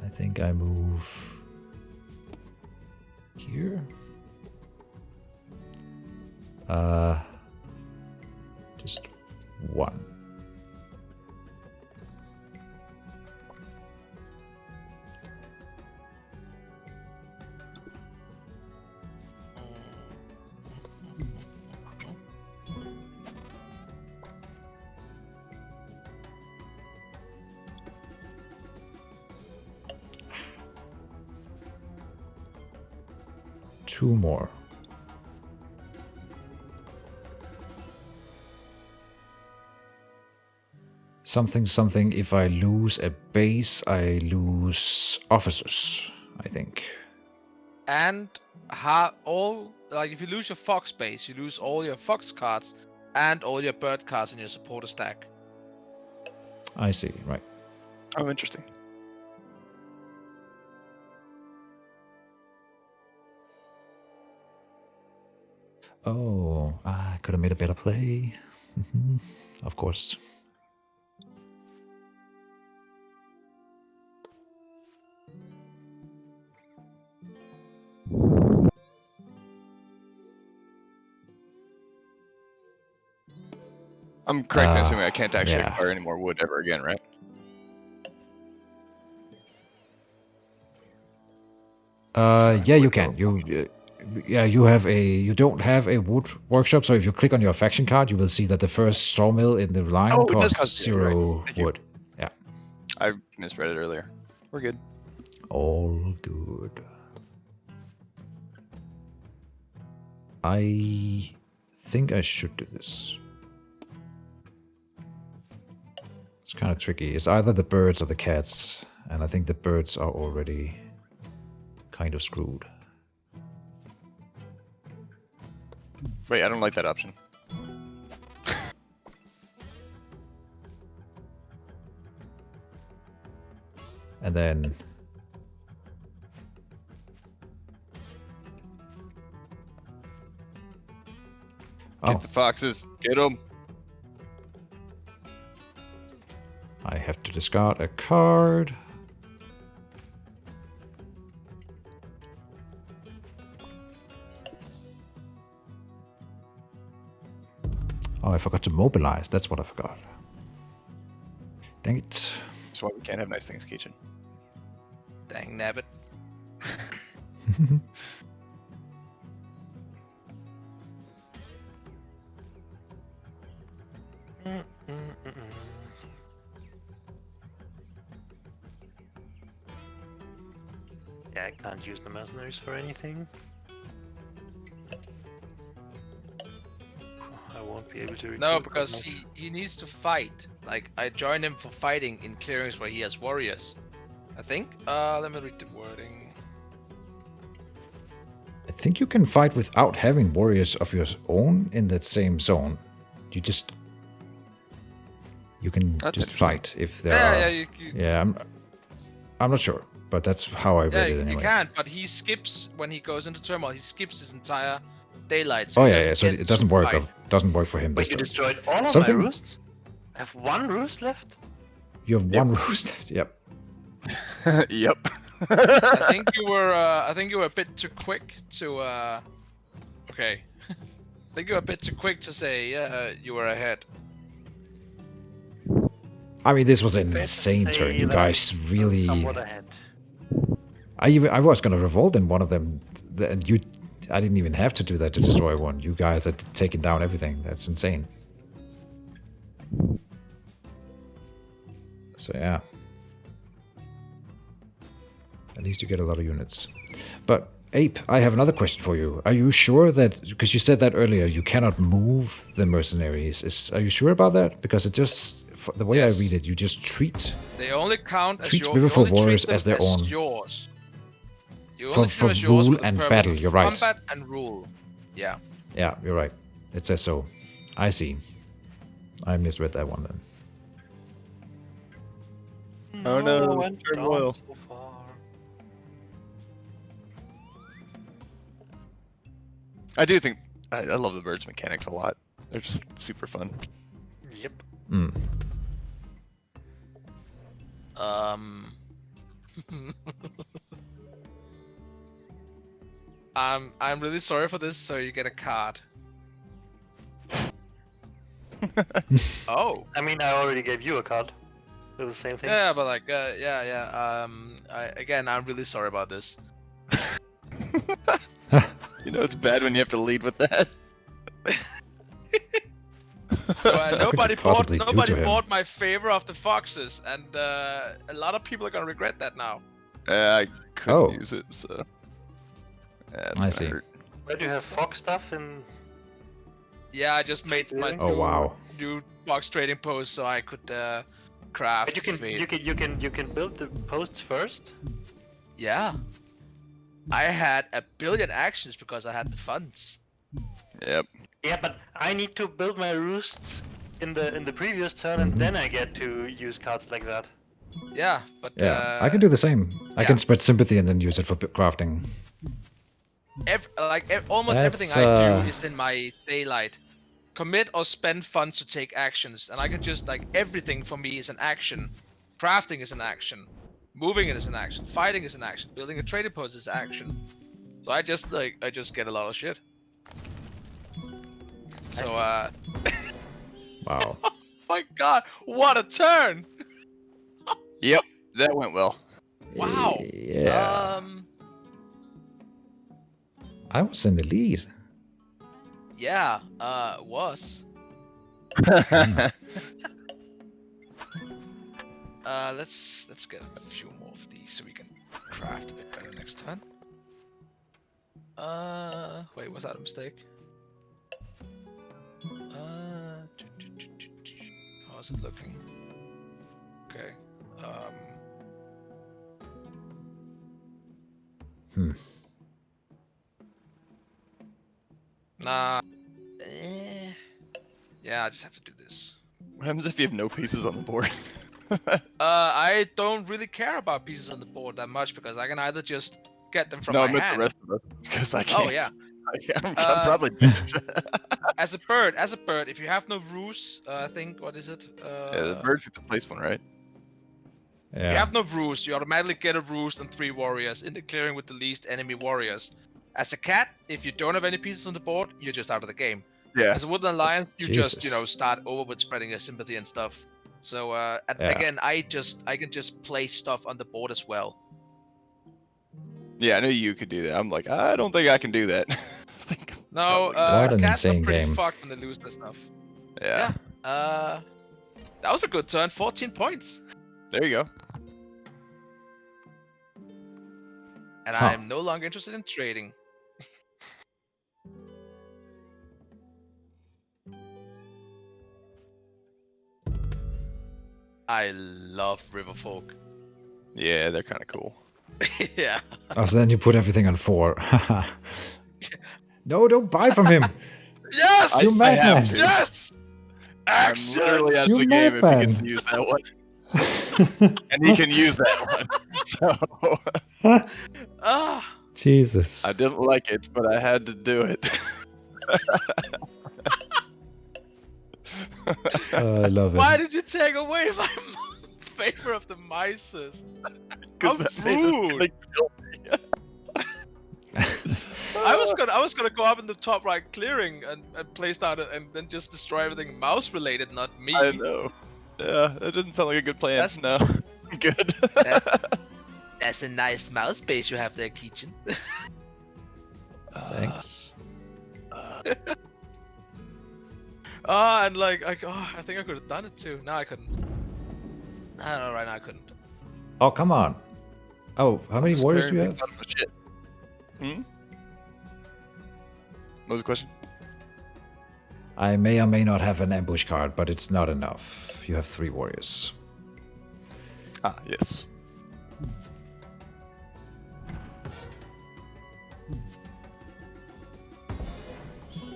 I think I move here. Just one. Two more. Something, something. If I lose a base, I lose officers, I think. And if you lose your fox base, you lose all your fox cards and all your bird cards in your supporter stack. I see, right. Oh, interesting. Oh, I could have made a better play. Of course. I'm correct in assuming I can't actually yeah. acquire any more wood ever again, right? Yeah, you can. You don't have a wood workshop, so if you click on your faction card, you will see that the first sawmill in the line Oh, it does costs cost 0, right. 0 Thank you. wood. Yeah. I misread it earlier. We're good. All good. I think I should do this. It's kind of tricky. It's either the birds or the cats, and I think the birds are already kind of screwed. Wait, I don't like that option. And then... Get the foxes. Get them. I have to discard a card. Oh, I forgot to mobilize. That's what I forgot. Dang it. That's why we can't have nice things, Keejchen. Dang nabbit. Yeah, I can't use the mercenaries for anything. I won't be able to recruit. No, because he needs to fight. Like, I joined him for fighting in clearings where he has warriors. I think. Let me read the wording. I think you can fight without having warriors of your own in that same zone. You can That's just interesting. fight if there are... Yeah, I'm not sure, but that's how I read yeah, it anyway. you can, but he skips when he goes into turmoil. He skips his entire daylight. Oh he yeah, doesn't so get it doesn't to work. fight. Doesn't work for him this Wait, you time. destroyed all of Something- my roosts? I have one roost left? You have one roost left. Yep. Yep. I think you were a bit too quick to okay. I think you were a bit too quick to say you were ahead. I mean, this was an Fair to insane say turn. You that guys I'm really. somewhat ahead. I was gonna revolt in one of them, and I didn't even have to do that to destroy one. You guys had taken down everything. That's insane. So yeah. At least you get a lot of units. But Ape, I have another question for you. Are you sure that, because you said that earlier, you cannot move the mercenaries? Are you sure about that? Because it just, the way Yes. I read it, you just treat They only count as Treat your, Riverfolk you only warriors treat them as their own. Yours. You For- only treat for them as yours rule the and purpose battle, of you're right. Combat and rule. Yeah. Yeah, you're right. It says so. I see. I misread that one then. Oh no, I went turmoil. down so far. I do think I love the birds mechanics a lot. They're just super fun. Yep. Mm. I'm really sorry for this, so you get a card. Oh. I mean, I already gave you a card. Do the same thing. Yeah, but like, yeah. I'm really sorry about this. You know, it's bad when you have to lead with that. So could you nobody possibly do to him? bought my favor of the foxes, and a lot of people are gonna regret that now. I couldn't Oh. use it, so. Yeah, it's I gonna see. hurt. Where do you have fox stuff in? Yeah, I just made my Oh wow. new box trading post so I could craft. But you can build the posts first. Yeah. I had 1 billion actions because I had the funds. Yep. Yeah, but I need to build my roosts in the previous turn, and then I get to use cards like that. Yeah, but Yeah, I can do the same. I can yeah. spread sympathy and then use it for crafting. Almost everything That's, I do is in my daylight. Commit or spend funds to take actions, and I can just like everything for me is an action. Crafting is an action. Moving it is an action. Fighting is an action. Building a trading post is action. So I just get a lot of shit. So Wow. my god, what a turn! Yep. That went well. Wow. Yeah. I was in the lead. Yeah, was. Let's get a few more of these so we can craft a bit better next time. Wait, was that a mistake? How's it looking? Okay. Nah. Yeah, I just have to do this. What happens if you have no pieces on the board? I don't really care about pieces on the board that much because I can either just get them from No, my I meant hand. the rest of us, because I can't. Oh yeah. I'm probably dead. As a bird, if you have no roost, I think what is it? Yeah, the birds get to place one, right? If you have no roost, you automatically get a roost and 3 warriors in the clearing with the least enemy warriors. As a cat, if you don't have any pieces on the board, you're just out of the game. Yeah. As a woodland lion, you Jesus. just start over with spreading your sympathy and stuff. So again, I can just place stuff on the board as well. Yeah, I knew you could do that. I'm like, I don't think I can do that. No, What an cats are insane pretty game. fucked when they lose their stuff. Yeah. That was a good turn. 14 points. There you go. And Huh. I'm no longer interested in trading. I love Riverfolk. Yeah, they're kind of cool. Yeah. Oh, so then you put everything on 4. No, don't buy from him. Yes! You I have madman. to. Yes! I'm Action! literally out of You the game if he madman. gets to use that one. And he can use that one. So Ah! Jesus. I didn't like it, but I had to do it. I love Why it. did you take away my favor of the mices? How 'Cause that made us rude! like guilty. I was gonna go up in the top right clearing and place down and then just destroy everything mouse related, not me. I know. Yeah, that doesn't sound like a good plan. That's- No. Good. That's a nice mouse base you have there, Keejchen. Thanks. And like, I think I could have done it too. No, I couldn't. No, right now I couldn't. Oh, come on. Oh, how many Just warriors do you clearing have? things out of shit. What was the question? I may or may not have an ambush card, but it's not enough. You have 3 warriors. Ah, yes.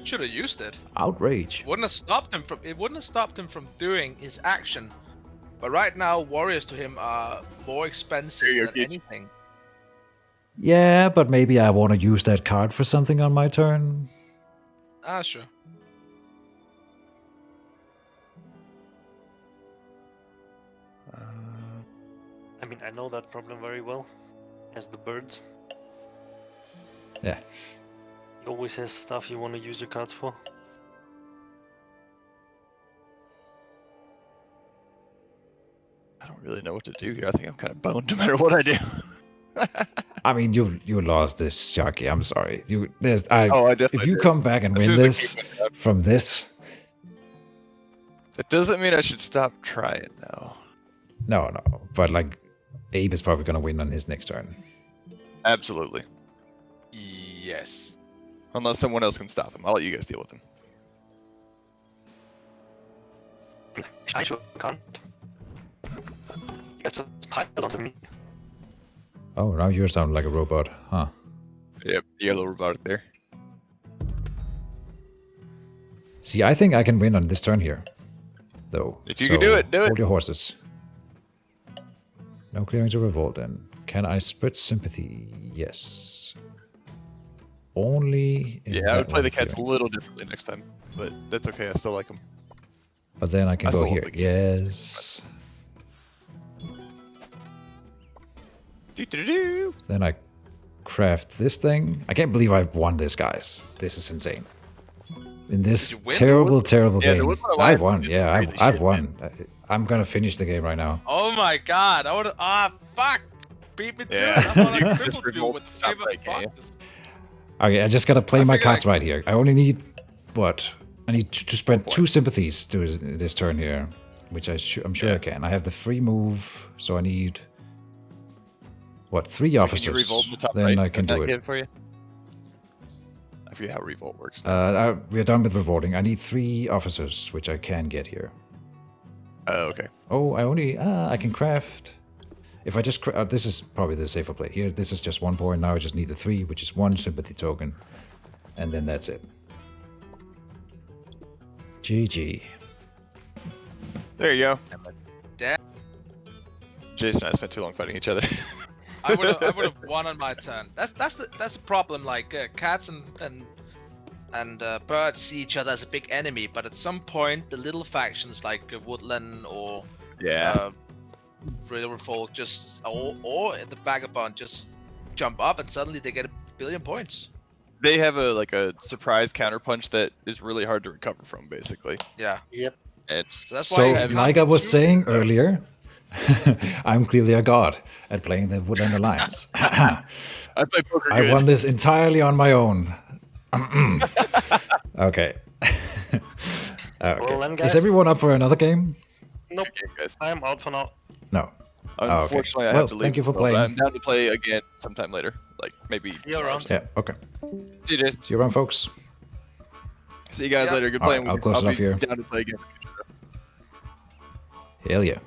Should have used it. Outrage. Wouldn't have stopped him from doing his action. But right now, warriors to him are more expensive Here you than go, Keej. anything. Yeah, but maybe I want to use that card for something on my turn. Ah, sure. I mean, I know that problem very well, as the birds. Yeah. You always have stuff you want to use your cards for. I don't really know what to do here. I think I'm kind of boned no matter what I do. I mean, you lost this, Sharky. I'm sorry. Oh, I definitely If you did. come back and As win soon as this the game went up. from this, It doesn't mean I should stop trying now. no. But like, Abe is probably gonna win on his next turn. Absolutely. Yes. Unless someone else can stop him. I'll let you guys deal with him. I sure can't. You guys just piled onto me. Oh, now you sound like a robot, huh? Yep, yellow robot there. See, I think I can win on this turn here, though. If you can do it, do it. Hold your horses. No clearing to revolt then. Can I spread sympathy? Yes. Only in Yeah, I would that play the one cats a clearing. little differently next time, but that's okay. I still like them. But then I can I go still love here. the game. Yes. Do-do-do-do. Then I craft this thing. I can't believe I've won this, guys. This is insane. In this Did you win? terrible, terrible Yeah, the game. Woodland I Alliance won. did some Yeah, crazy I've shit, won. I'm gonna finish the game right now. Oh my god, I would fuck! Beat me to Yeah, it. I'm on you a can crippled just you revolt with the top favorite right, can't you? foxes. Okay, I just gotta play I my figure I cards right here. I only need what? I need to spread boy. 2 sympathies to this turn here, which I'm sure Yeah. I can. I have the free move, so I need what? 3 So officers. Can you revolt the top then right? I can Would that do it. get for you? I forget how revolt works. We're done with revolting. I need 3 officers, which I can get here. Oh, okay. Oh, I can craft. If I just this is probably the safer play here. This is just 1 point. Now I just need the 3, which is 1 sympathy token, and then that's it. GG. There you go. Damn. Jason and I spent too long fighting each other. I would have won on my turn. That's the problem. Like cats and birds see each other as a big enemy, but at some point the little factions like Woodland or Yeah. Riverfolk just or the Vagabond just jump up and suddenly they get 1 billion points. They have a surprise counterpunch that is really hard to recover from, basically. Yeah. Yep. It's So that's why So, you have like I was two- saying earlier, I'm clearly a god at playing the Woodland Alliance. I play poker good. I won this entirely on my own. Okay. Okay. Well then, Is guys. everyone up for another game? Nope. Okay, guys. I am out for now. No. okay. Unfortunately, I Well, have to leave. thank you for but playing. I'm down to play again sometime later, like maybe. See you around. Yeah, okay. See you, Jason. See you around, folks. See you guys Yeah. later. Good All right, playing. I'll close it be off here. Down to play again. Hell yeah.